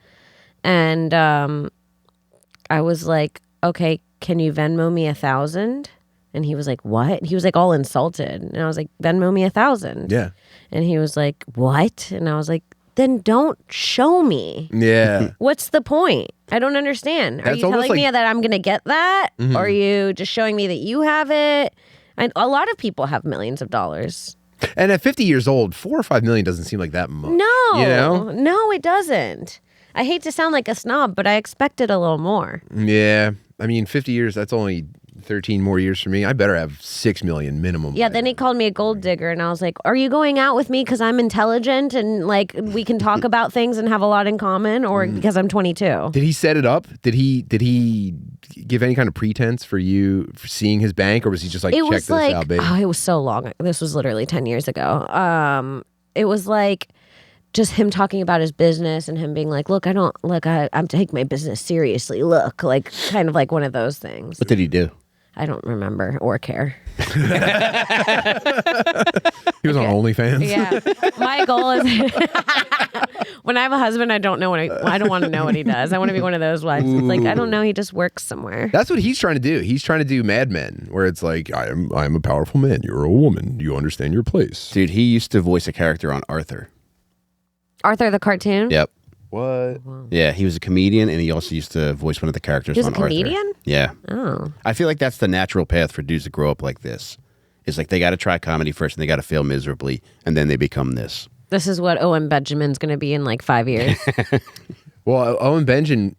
And I was like, okay, can you Venmo me 1,000? And he was like, what? He was like all insulted. And I was like, Venmo me 1,000. Yeah. And he was like, what? And I was like, then don't show me. Yeah. What's the point? I don't understand. Are That's you almost telling me like- that I'm going to get that? Mhm. Or are you just showing me that you have it? And a lot of people have millions of dollars. And at 50 years old, 4 or 5 million doesn't seem like that much. No. You know? No, it doesn't. I hate to sound like a snob, but I expected a little more. Yeah. I mean, 50 years, that's only 13 more years for me. I better have 6 million minimum. Yeah, then he called me a gold digger, and I was like, are you going out with me because I'm intelligent and like we can talk about things and have a lot in common, or because I'm 22? Did he set it up? Did he give any kind of pretense for you for seeing his bank, or was he just like, It check was this like, out, baby? oh, it was so long. This was literally 10 years ago. It was like just him talking about his business and him being like, look, I'm taking my business seriously. Look, like kind of like one of those things. What did he do? I don't remember or care. He was on OnlyFans. Yeah. My goal is when I have a husband, I don't want to know what he does. I want to be one of those wives. It's like, I don't know. He just works somewhere. That's what he's trying to do. He's trying to do Mad Men, where it's like, I'm a powerful man. You're a woman. You understand your place. Dude, he used to voice a character on Arthur. Arthur the cartoon? Yep. What? Yeah, he was a comedian, and he also used to voice one of the characters He was on a Arthur. comedian? Yeah. Oh. I feel like that's the natural path for dudes to grow up like this. It's like they got to try comedy first, and they got to fail miserably, and then they become this. This is what Owen Benjamin's going to be in like 5 years. Well, Owen Benjamin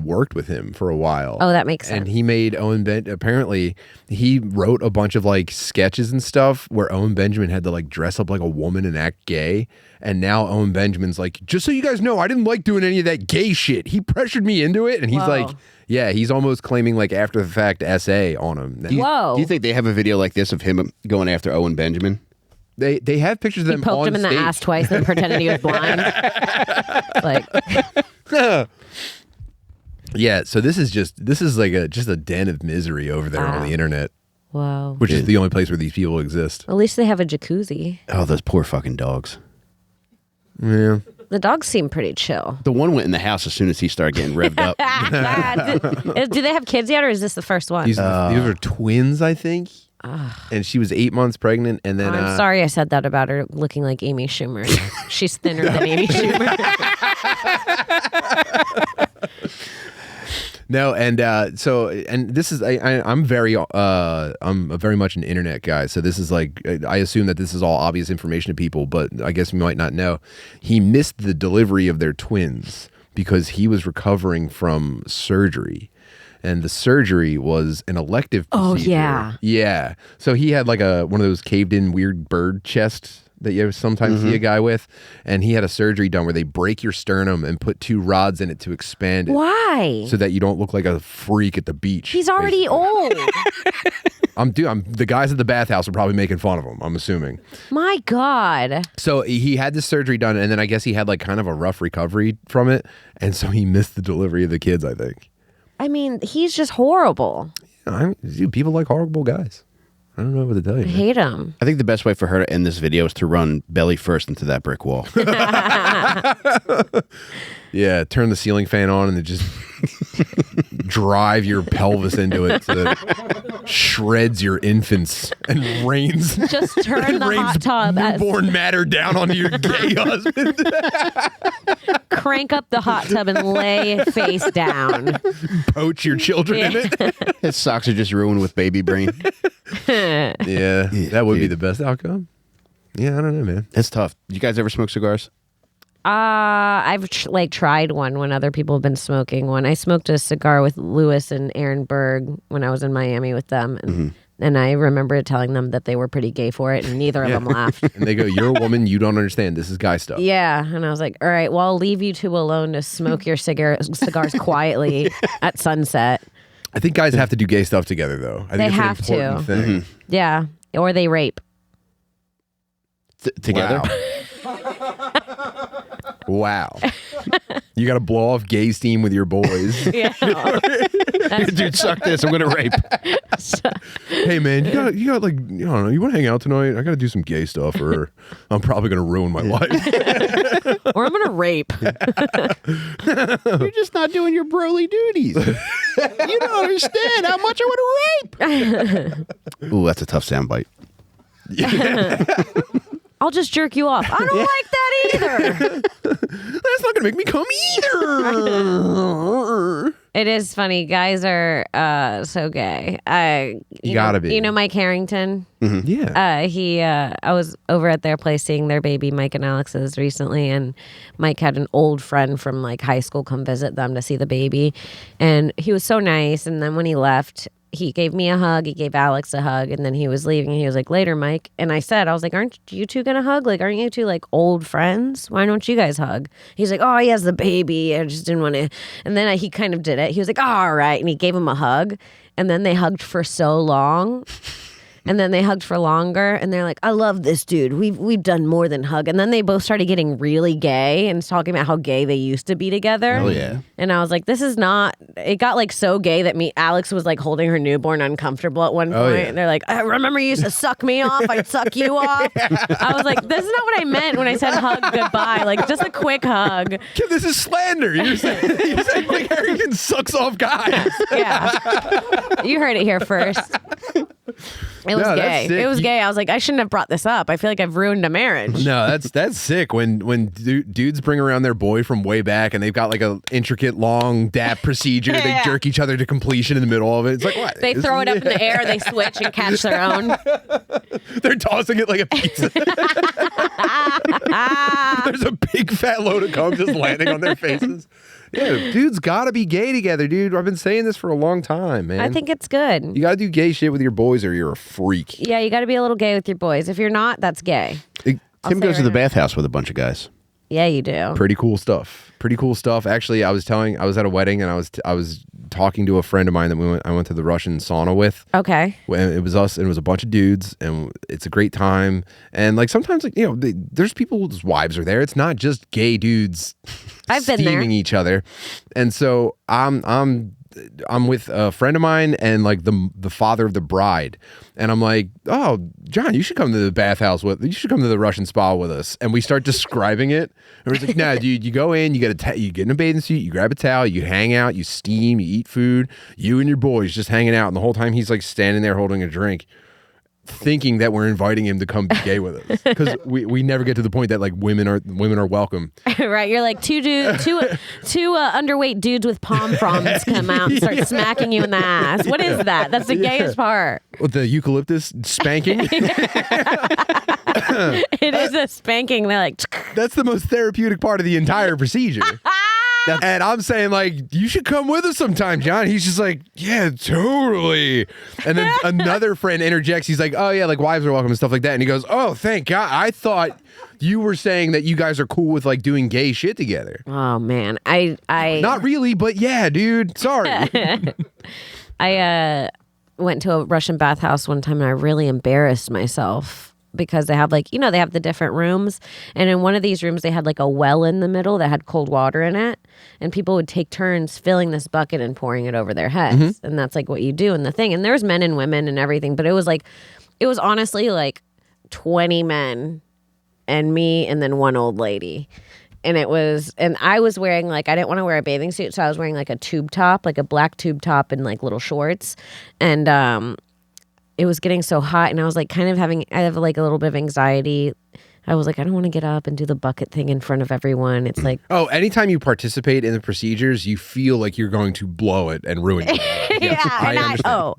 worked with him for a while. Oh, that makes sense. And he made apparently he wrote a bunch of like sketches and stuff where Owen Benjamin had to like dress up like a woman and act gay. And now Owen Benjamin's like, just so you guys know, I didn't like doing any of that gay shit. He pressured me into it. And he's Whoa. like, yeah, he's almost claiming like after the fact essay on him. Whoa. Do you think they have a video like this of him going after Owen Benjamin? They have pictures of He them poked on him in the stage. ass twice and pretended he was blind. Like, Yeah, so this is like just a den of misery over there on Wow. the internet, whoa. which is the only place where these people exist. At least they have a jacuzzi. Oh, those poor fucking dogs. Yeah. The dogs seem pretty chill. The one went in the house as soon as he started getting revved up. Do they have kids yet, or is this the first one? These are twins, I think. And she was 8 months pregnant, and then I'm sorry I said that about her looking like Amy Schumer. She's thinner than Amy Schumer. No, and this is I'm very much an internet guy, so this is like I assume that this is all obvious information to people, but I guess you might not know. He missed the delivery of their twins because he was recovering from surgery. and the surgery was an elective procedure. Oh, yeah. Yeah. So he had like one of those caved in weird bird chests that you sometimes see a guy with, and he had a surgery done where they break your sternum and put 2 rods in it to expand it. Why? So that you don't look like a freak at the beach. He's already old. The guys at the bathhouse are probably making fun of him, I'm assuming. My God. So he had this surgery done, and then I guess he had like kind of a rough recovery from it, and so he missed the delivery of the kids, I think. I mean, he's just horrible. Dude, people like horrible guys. I don't know what to tell you. I hate him. I think the best way for her to end this video is to run belly first into that brick wall. Yeah, turn the ceiling fan on and then just drive your pelvis into it so that it shreds your infants and rains. Just turn the hot tub. Newborn matter down onto your gay husband. Crank up the hot tub and lay face down. Poach your children in it. His socks are just ruined with baby brain. Yeah, that would be the best outcome. Yeah, I don't know, man. It's tough. You guys ever smoke cigars? I've tried one when other people have been smoking one. I smoked a cigar with Lewis and Aaron Berg when I was in Miami with them. And I remember telling them that they were pretty gay for it, and neither of them laughed. And they go, "You're a woman, you don't understand. This is guy stuff." Yeah, and I was like, all right, well, I'll leave you two alone to smoke your cigars quietly at sunset. I think guys have to do gay stuff together, though. I think They it's have an important thing. Yeah, or they rape. Together? Wow. You got to blow off gay steam with your boys. Yeah. Dude, suck this. I'm going to rape. Hey, man, you got like, I don't know, you want to hang out tonight? I got to do some gay stuff or I'm probably going to ruin my life. Or I'm going to rape. You're just not doing your broly duties. You don't understand how much I want to rape. Ooh, that's a tough soundbite. I'll just jerk you off. I don't like that either. That's not going to make me come either. It is funny. Guys are so gay. You gotta be. You know Mike Harrington? Yeah. I was over at their place seeing their baby, Mike and Alex's, recently, and Mike had an old friend from like high school come visit them to see the baby, and he was so nice. And then when he left, he gave me a hug, he gave Alex a hug, and then he was leaving, and he was like, "Later, Mike." And I was like, "Aren't you two gonna hug? Like, aren't you two like old friends? Why don't you guys hug?" He's like, "Oh, he has the baby. I just didn't want to." And then he kind of did it. He was like, "Oh, all right," and he gave him a hug, and then they hugged for so long. And then they hugged for longer, and they're like, "I love this dude. We've done more than hug." And then they both started getting really gay and talking about how gay they used to be together. Oh yeah. And I was like, "This is not." It got like so gay that Alex was like holding her newborn uncomfortable at one point. Yeah. And they're like, "I remember you used to suck me off. I'd suck you off." I was like, "This is not what I meant when I said hug goodbye. Like just a quick hug." Kim, this is slander. You're saying Mike Harrington sucks off guys. Yeah, you heard it here first. It was gay. It was gay. I was like, I shouldn't have brought this up. I feel like I've ruined a marriage. No, that's sick. When dudes bring around their boy from way back and they've got like a intricate long dap procedure, they jerk each other to completion in the middle of it. It's like what? They throw it up in the air, they switch and catch their own. They're tossing it like a pizza. There's a big fat load of cum just landing on their faces. Yeah, dudes gotta be gay together, dude. I've been saying this for a long time, man. I think it's good. You gotta do gay shit with your boys or you're a freak. Yeah, you got to be a little gay with your boys. If you're not, that's gay. Tim goes to the bathhouse with a bunch of guys. Yeah, you do. Pretty cool stuff. Pretty cool stuff. Actually, I was at a wedding and I was talking to a friend of mine that I went to the Russian sauna with. Okay. It was us and it was a bunch of dudes and it's a great time. And like sometimes like there's people whose wives are there. It's not just gay dudes I've been steaming there. each other. And so I'm with a friend of mine and like the father of the bride, and I'm like, "Oh, John, you should come to the bathhouse you should come to the Russian spa with us." And we start describing it, and we're like, "Nah, dude, you go in, you get in a bathing suit, you grab a towel, you hang out, you steam, you eat food, you and your boys just hanging out." And the whole time he's like standing there holding a drink, thinking that we're inviting him to come be gay with us, because we never get to the point that like women are welcome. Right, you're like two underweight dudes with palm fronds come out and start smacking you in the ass. What is that? That's the gayest part. With the eucalyptus spanking. It is a spanking. They're like, That's the most therapeutic part of the entire procedure. And I'm saying, like, you should come with us sometime, John. He's just like, yeah, totally. And then another friend interjects. He's like, oh, yeah, like wives are welcome and stuff like that. And he goes, oh, thank God. I thought you were saying that you guys are cool with like doing gay shit together. Oh, man. I Not really, but yeah, dude. Sorry. I went to a Russian bathhouse one time and I really embarrassed myself. Because they have they have the different rooms. And in one of these rooms, they had like a well in the middle that had cold water in it. And people would take turns filling this bucket and pouring it over their heads. And that's like what you do in the thing. And there's men and women and everything. But it was honestly like 20 men and me and then one old lady. And I was wearing I didn't want to wear a bathing suit. So I was wearing like a tube top, like a black tube top and like little shorts. And, it was getting so hot and I was like I have like a little bit of anxiety. I was like, I don't want to get up and do the bucket thing in front of everyone. It's like, oh, anytime you participate in the procedures, you feel like you're going to blow it and ruin it.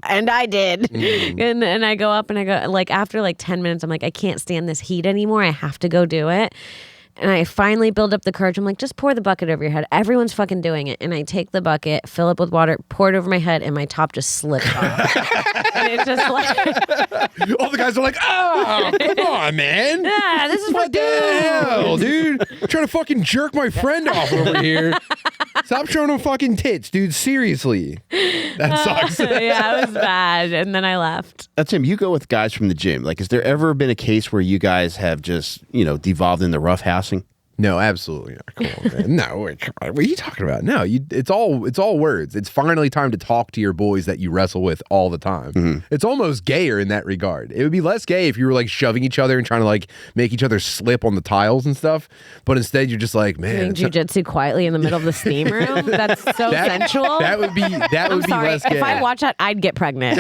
And I did. And I go up and I go after 10 minutes, I'm like, I can't stand this heat anymore. I have to go do it. And I finally build up the courage. I'm like, just pour the bucket over your head. Everyone's fucking doing it. And I take the bucket, fill it with water, pour it over my head, and my top just slipped off. And it's just all the guys are like, oh, come on, man. Yeah, this is what the hell, dude? I'm trying to fucking jerk my friend off over here. Stop showing him fucking tits, dude. Seriously. That sucks. Yeah, it was bad. And then I left. Tim, you go with guys from the gym. Like, has there ever been a case where you guys have just, devolved into roughhousing? No, absolutely not. Come on, man. No, what are you talking about? No, it's all words. It's finally time to talk to your boys that you wrestle with all the time. It's almost gayer in that regard. It would be less gay if you were shoving each other and trying to make each other slip on the tiles and stuff. But instead, you're just like, man, doing jujitsu quietly in the middle of the steam room. That's so sensual. That would be less gay. If I watch that, I'd get pregnant.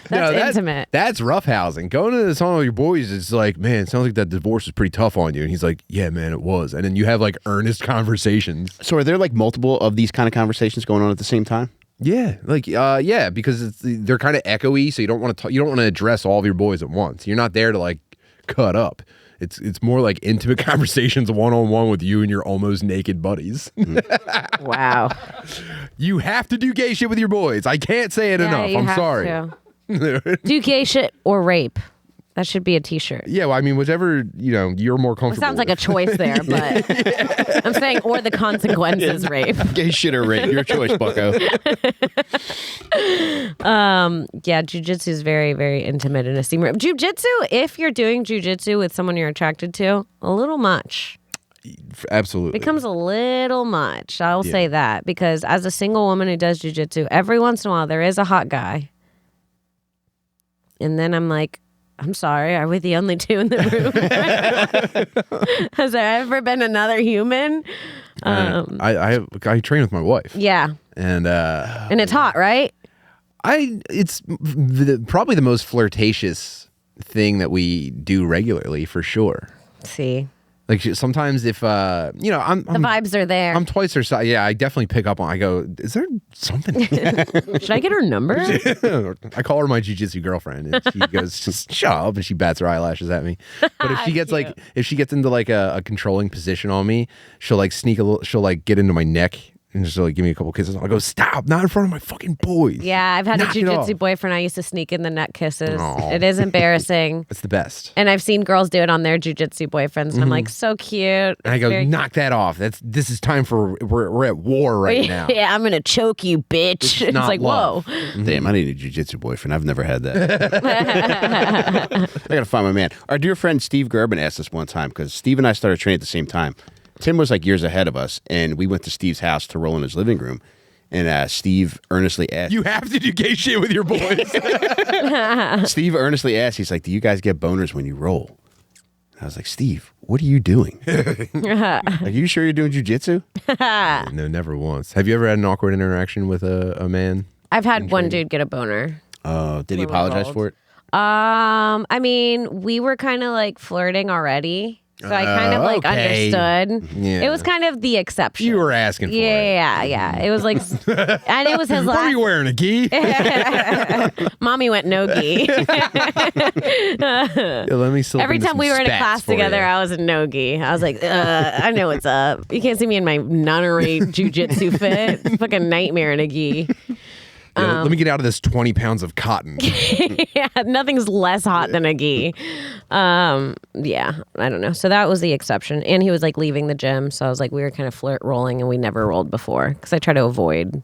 That's intimate. That's roughhousing. Going to this home with your boys, it's like, man, it sounds like that divorce was pretty tough on you. And he's like, yeah, man, it was. And then you have earnest conversations. So are there multiple of these kind of conversations going on at the same time? Yeah, yeah, because they're kind of echoey, so you don't want to address all of your boys at once. You're not there to cut up. It's more intimate conversations one-on-one with you and your almost naked buddies. Wow. You have to do gay shit with your boys. I can't say it enough. I'm sorry. Do gay shit or rape. That should be a t-shirt. Yeah, well, I mean, whichever, you're more comfortable sounds like a choice there, but I'm saying, or the consequences, rape. Gay shit or rape, your choice, bucko. Yeah, jiu-jitsu is very, very intimate in a steam room. Jiu-jitsu, if you're doing jiu-jitsu with someone you're attracted to, a little much. Absolutely. Becomes a little much. I'll say that, because as a single woman who does jiu-jitsu, every once in a while, there is a hot guy. And then I'm like, I'm sorry, are we the only two in the room? Has there ever been another human? I train with my wife. Yeah. And it's hot, right? It's probably the most flirtatious thing that we do regularly, for sure. See. Sometimes if I'm the vibes are there. I'm twice her size. Yeah, I definitely pick up on. I go, is there something? Should I get her number? I call her my jiu-jitsu girlfriend, and she goes, just shut up, and she bats her eyelashes at me. But if she gets if she gets into a controlling position on me, she'll sneak a little. She'll get into my neck. And just give me a couple kisses. I'll go, stop, not in front of my fucking boys. Yeah, I've had a jiu-jitsu boyfriend. I used to sneak in the neck kisses. Aww. It is embarrassing. It's the best. And I've seen girls do it on their jiu-jitsu boyfriends. And I'm like, so cute. And I go, knock that off. This is time for, we're at war right now. Yeah, I'm going to choke you, bitch. It's like, love. Whoa. Damn, I need a jiu-jitsu boyfriend. I've never had that. I got to find my man. Our dear friend Steve Gerben asked us one time, because Steve and I started training at the same time. Tim was years ahead of us, and we went to Steve's house to roll in his living room. And Steve earnestly asked, you have to do gay shit with your boys. Steve earnestly asked, he's like, do you guys get boners when you roll? And I was like, Steve, what are you doing? Are you sure you're doing jujitsu? No, never once. Have you ever had an awkward interaction with a man? I've had one dude get a boner. Did he apologize for it? I mean, we were kind of flirting already. So I kind of like okay. understood. Yeah. It was kind of the exception. You were asking for it. Yeah. It was like, and it was his What are you last. wearing, a gi? Mommy went no gi. Let me slip Every into time some we were in a spats class for together, you. I was in no gi. I was like, I know what's up. You can't see me in my nunnery jujitsu fit. It's fucking nightmare in a gi. Yeah, let me get out of this 20 pounds of cotton. Yeah, nothing's less hot than a gi. Yeah, I don't know. So that was the exception. And he was like leaving the gym. So I was like, we were kind of flirt rolling and we never rolled before because I try to avoid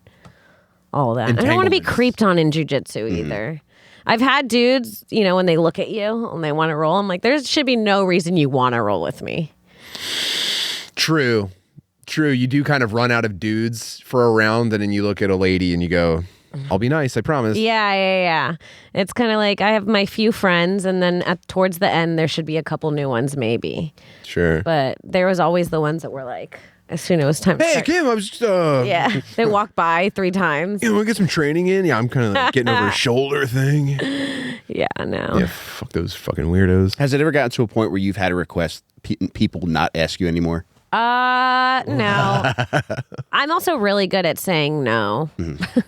all that. I don't want to be Entanglements. creeped on in jujitsu either. I've had dudes, when they look at you and they want to roll, I'm like, there should be no reason you want to roll with me. True. You do kind of run out of dudes for a round, and then you look at a lady and you go, I'll be nice, I promise. Yeah. It's kind of like I have my few friends, and then towards the end, there should be a couple new ones, maybe. Sure. But there was always the ones that were like, as soon as it was time to Hey, start. Kim, I was just, Yeah, they walked by 3 times. want to get some training in? Yeah, I'm kind of like getting over a shoulder thing. Yeah, no. Yeah, fuck those fucking weirdos. Has it ever gotten to a point where you've had to request people not ask you anymore? No. I'm also really good at saying no.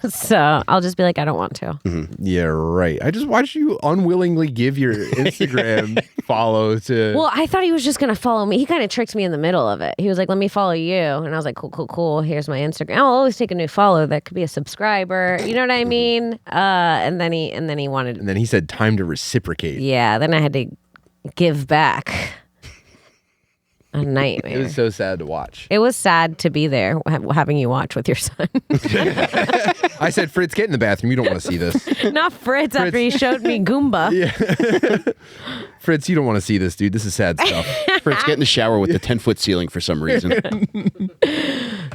So I'll just be like, I don't want to. Yeah, right. I just watched you unwillingly give your Instagram follow to... Well, I thought he was just going to follow me. He kind of tricked me in the middle of it. He was like, let me follow you. And I was like, cool. Here's my Instagram. I'll always take a new follow. That could be a subscriber. You know what I mean? And then he wanted... And then he said, time to reciprocate. Yeah, then I had to give back. A nightmare. It was so sad to watch. It was sad to be there having you watch with your son. I said, Fritz, get in the bathroom. You don't want to see this. Not Fritz after he showed me Goomba. Fritz, you don't want to see this, dude. This is sad stuff. Fritz, get in the shower with the 10-foot ceiling for some reason.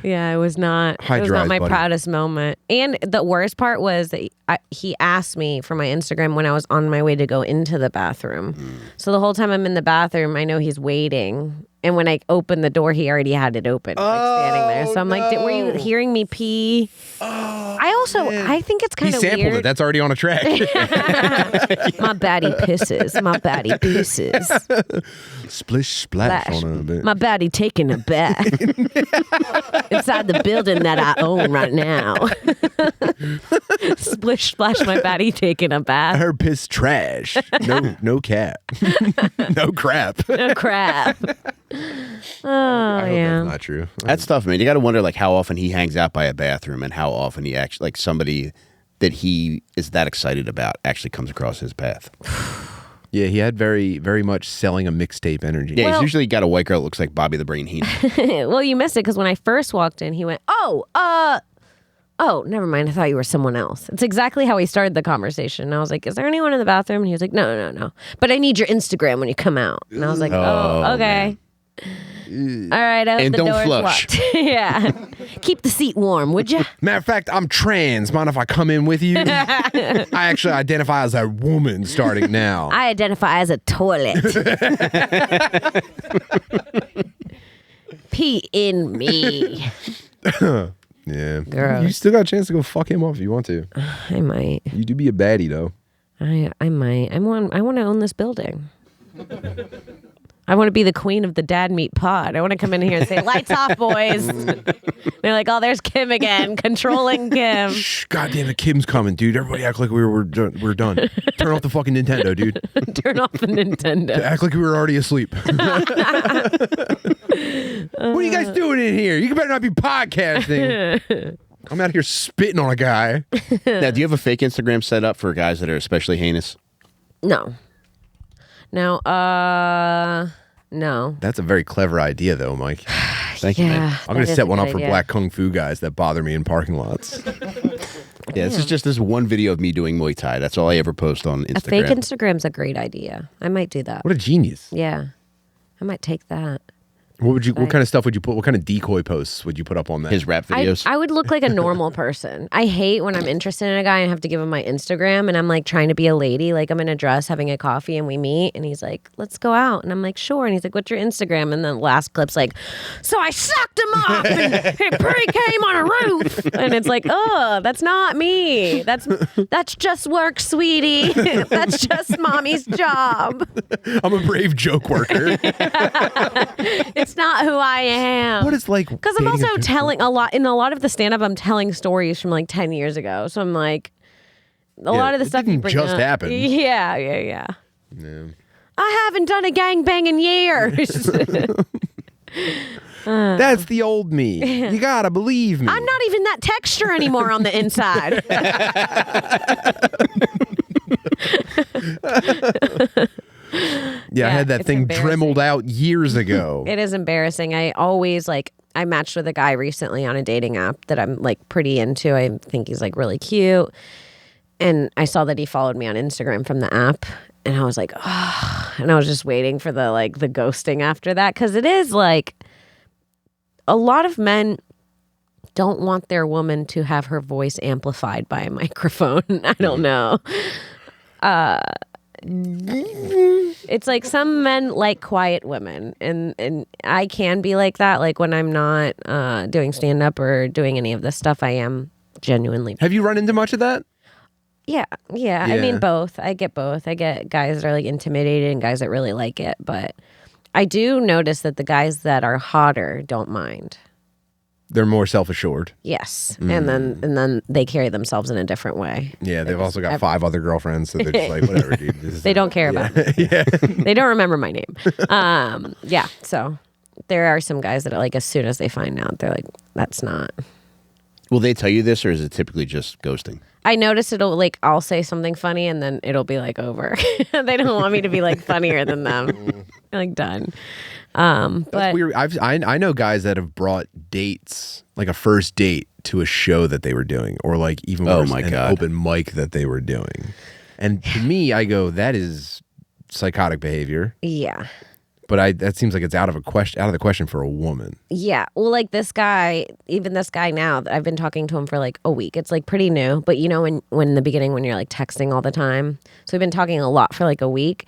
Yeah, it was not. High It was dries, not my buddy. proudest moment. And the worst part was that he asked me for my Instagram when I was on my way to go into the bathroom. So the whole time I'm in the bathroom, I know he's waiting. And when I opened the door, he already had it open, like standing there. So I'm like, were you hearing me pee? I think it's kind He of sampled weird. it. That's already on a track. My baddie pisses. My baddie pieces. Splish splash on a bit. My baddie taking a bath inside the building that I own right now. Splish splash, my baddie taking a bath. Her piss trash. No cat. No crap. No crap. Oh, I hope yeah. that's not true. That's tough, man. You got to wonder like how often he hangs out by a bathroom and how often he actually like somebody that he is that excited about actually comes across his path. Yeah, he had very, very much selling a mixtape energy. Yeah, Well- he's usually got a white girl that looks like Bobby the Brain Heenan. Well, you missed it because when I first walked in, he went, oh, never mind. I thought you were someone else. It's exactly how he started the conversation. And I was like, is there anyone in the bathroom? And he was like, no. But I need your Instagram when you come out. And I was like, oh okay. All right. I hope And the don't door's flush. locked. Yeah. Keep the seat warm, would you? Matter of fact, I'm trans. Mind if I come in with you? I actually identify as a woman starting now. I identify as a toilet. Pee in me. Yeah. Gross. You still got a chance to go fuck him off if you want to. I might. You do be a baddie, though. I might. I want to own this building. I want to be the queen of the dad meat pod. I want to come in here and say, lights off, boys. They're like, oh, there's Kim again, controlling Kim. Shh, goddamn it, Kim's coming, dude. Everybody act like we're done. Turn off the fucking Nintendo, dude. Turn off the Nintendo. Act like we were already asleep. What are you guys doing in here? You better not be podcasting. I'm out here spitting on a guy. Now, do you have a fake Instagram set up for guys that are especially heinous? No. No. That's a very clever idea, though, Mike. Thank you, man. I'm going to set one up for idea. black kung fu guys that bother me in parking lots. Yeah, this is just this one video of me doing Muay Thai. That's all I ever post on Instagram. A fake Instagram's a great idea. I might do that. What a genius. Yeah. I might take that. What kind of stuff would you put? What kind of decoy posts would you put up on that? His rap videos. I would look like a normal person. I hate when I'm interested in a guy and have to give him my Instagram and I'm like trying to be a lady. Like I'm in a dress having a coffee and we meet and he's like, let's go out. And I'm like, sure. And he's like, what's your Instagram? And then the last clip's like, so I sucked him off and he pre-came on a roof. And it's like, oh, that's not me. That's just work, sweetie. That's just mommy's job. I'm a brave joke worker. It's not who I am. What is like? Because I'm also telling a lot of the stand-up. I'm telling stories from like 10 years ago. So I'm like, a lot of the stuff you didn't bring just up. happen. Yeah. I haven't done a gangbang in years. That's the old me. You gotta believe me. I'm not even that texture anymore on the inside. Yeah, I had that it's thing embarrassing. dremeled out years ago. It is embarrassing. I always I matched with a guy recently on a dating app that I'm like pretty into. I think he's like really cute. And I saw that he followed me on Instagram from the app. And I was like, oh, and I was just waiting for the ghosting after that. Cause it is like a lot of men don't want their woman to have her voice amplified by a microphone. I don't know. It's like some men like quiet women and I can be like that. Like when I'm not doing stand up or doing any of this stuff, I am genuinely. Have you run into much of that? Yeah. I mean, both. I get both. I get guys that are like intimidated and guys that really like it. But I do notice that the guys that are hotter don't mind. They're more self-assured. Yes. And then they carry themselves in a different way. Yeah, they've also got 5 other girlfriends, so they're just like, whatever, dude. They don't care about me. Yeah. They don't remember my name. Yeah. So there are some guys that are like, as soon as they find out, they're like, that's not. Will they tell you this, or is it typically just ghosting? I notice it'll like, I'll say something funny and then it'll be like over. They don't want me to be like funnier than them. Like done. That's But weird. I know guys that have brought dates, like a first date, to a show that they were doing, or like even worse, an open mic that they were doing. And to me, I go, that is psychotic behavior. yeah. But that seems like it's out of the question for a woman. Yeah. Well, like this guy now, I've been talking to him for like a week. It's like pretty new. But you know, when in the beginning, when you're like texting all the time. So we've been talking a lot for like a week.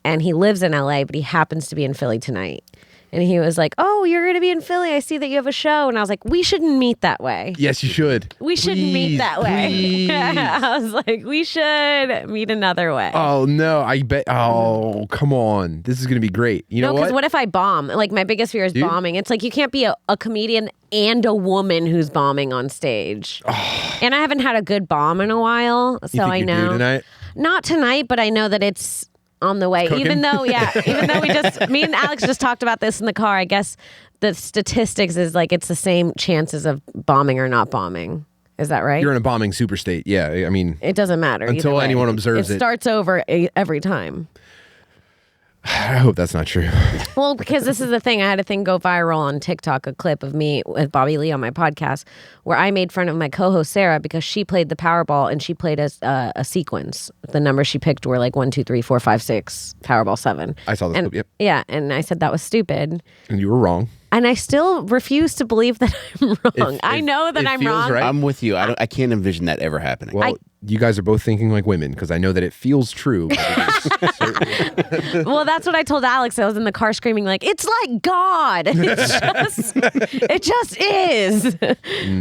And he lives in LA, but he happens to be in Philly tonight. And he was like, oh, you're going to be in Philly. I see that you have a show. And I was like, we shouldn't meet that way. Yes, you should. We shouldn't meet that way. Please. I was like, we should meet another way. Oh, no. I bet. Oh, come on. This is going to be great. You know what? Because what if I bomb? Like, my biggest fear is bombing. It's like you can't be a comedian and a woman who's bombing on stage. Oh. And I haven't had a good bomb in a while. So You think I you know. do tonight? Not tonight, but I know that it's on the way. Even though me and Alex just talked about this in the car. I guess the statistics is like it's the same chances of bombing or not bombing. Is that right? You're in a bombing super state. Yeah, I mean, it doesn't matter until either way. anyone observes it. It starts over every time. I hope that's not true. Well, because this is the thing. I had a thing go viral on TikTok, a clip of me with Bobby Lee on my podcast, where I made fun of my co-host Sarah because she played the Powerball and she played a sequence. The numbers she picked were like 1, 2, 3, 4, 5, 6, Powerball 7. I saw this clip, yep. Yeah, and I said that was stupid. And you were wrong. And I still refuse to believe that I'm wrong. I know that I'm feels wrong. right. I'm with you. I can't envision that ever happening. Well, you guys are both thinking like women because I know that it feels true. But it is Well, that's what I told Alex. I was in the car screaming like, it's like God. It just is.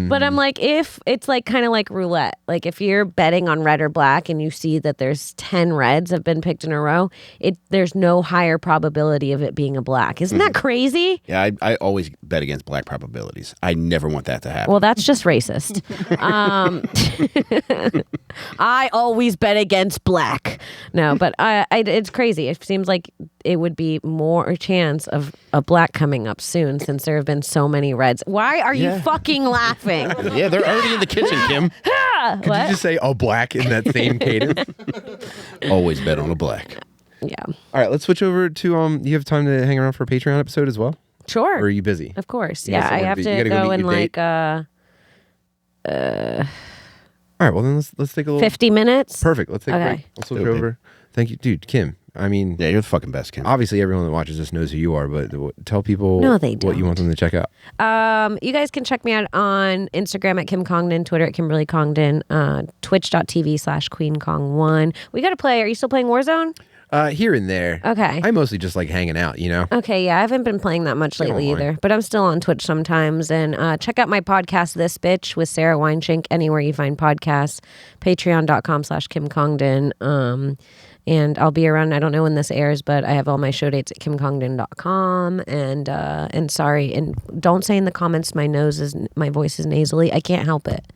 But I'm like, if it's like kind of like roulette, like if you're betting on red or black and you see that there's 10 reds have been picked in a row, there's no higher probability of it being a black. Isn't that crazy? Yeah, I always bet against black probabilities. I never want that to happen. Well, that's just racist. I always bet against black. No, but it's crazy. It seems like it would be more chance of a black coming up soon since there have been so many reds. Why are you fucking laughing? Yeah, they're already in the kitchen, Kim. Could you just say a black in that same cadence? Always bet on a black. Yeah. All right, let's switch over to you have time to hang around for a Patreon episode as well? Sure. Or are you busy? Of course. You got Yeah, I somewhere have to be. to You gotta go meet in your like All right, well then let's take a little 50 minutes. Perfect. Let's take a Okay. break. Let's switch over. Thank you, dude. Kim, I mean, Yeah, you're the fucking best, Kim. obviously everyone that watches this knows who you are, but tell people No, they what you want them to check out. You guys can check me out on Instagram at Kim Congdon, Twitter at Kimberly Congdon, twitch.tv/QueenKong1. We got to play. Are you still playing Warzone? Here and there. Okay. I mostly just like hanging out, you know? Okay, yeah, I haven't been playing that much lately online. either, but I'm still on Twitch sometimes. And check out my podcast, This Bitch, with Sarah Weinschenk, anywhere you find podcasts, patreon.com/Kim Congdon. And I'll be around. I don't know when this airs, but I have all my show dates at kimcongdon.com. And sorry, and don't say in the comments my voice is nasally. I can't help it.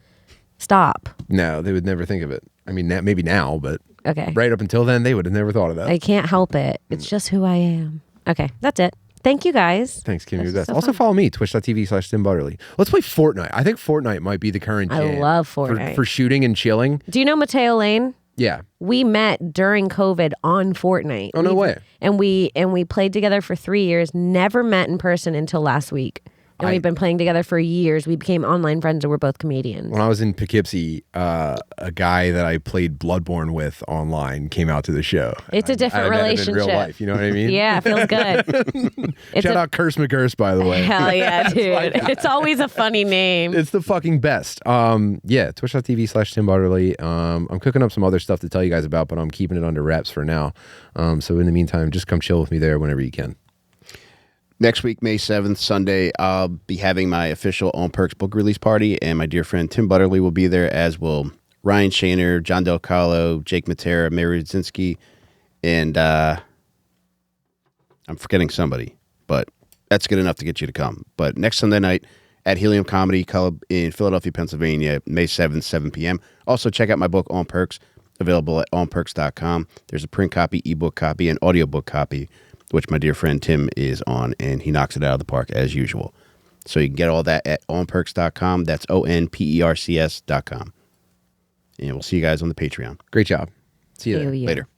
Stop. No, they would never think of it. I mean, maybe now, but Okay. right up until then, they would have never thought of that. I can't help it. It's just who I am. Okay, that's it. Thank you guys. Thanks, Kim. You're This the is best. so Also fun. follow me, twitch.tv/Tim Butterly. Let's play Fortnite. I think Fortnite might be the current I jam love Fortnite. for shooting and chilling. Do you know Mateo Lane? Yeah. We met during COVID on Fortnite. Oh, no way. And we played together for 3 years, never met in person until last week. And we've been playing together for years. We became online friends and we're both comedians. When I was in Poughkeepsie, a guy that I played Bloodborne with online came out to the show. It's a different I met him relationship. in real life, you know what I mean? Yeah, it feels good. Shout out Curse McGurse, by the way. Hell yeah, dude. It's always a funny name. It's the fucking best. Yeah, twitch.tv/Tim Butterly. I'm cooking up some other stuff to tell you guys about, but I'm keeping it under wraps for now. So in the meantime, just come chill with me there whenever you can. Next week, May 7th, Sunday, I'll be having my official On Percs book release party, and my dear friend Tim Butterly will be there, as will Ryan Shaner, John Del Calo, Jake Matera, Mary Rudzinski, and I'm forgetting somebody, but that's good enough to get you to come. But next Sunday night at Helium Comedy Club in Philadelphia, Pennsylvania, May 7th, 7 p.m. Also, check out my book, On Percs, available at onpercs.com. There's a print copy, ebook copy, and audiobook copy, which my dear friend Tim is on, and he knocks it out of the park as usual. So you can get all that at onpercs.com. That's ONPERCS.com. And we'll see you guys on the Patreon. Great job. See you there. Hell yeah. Later.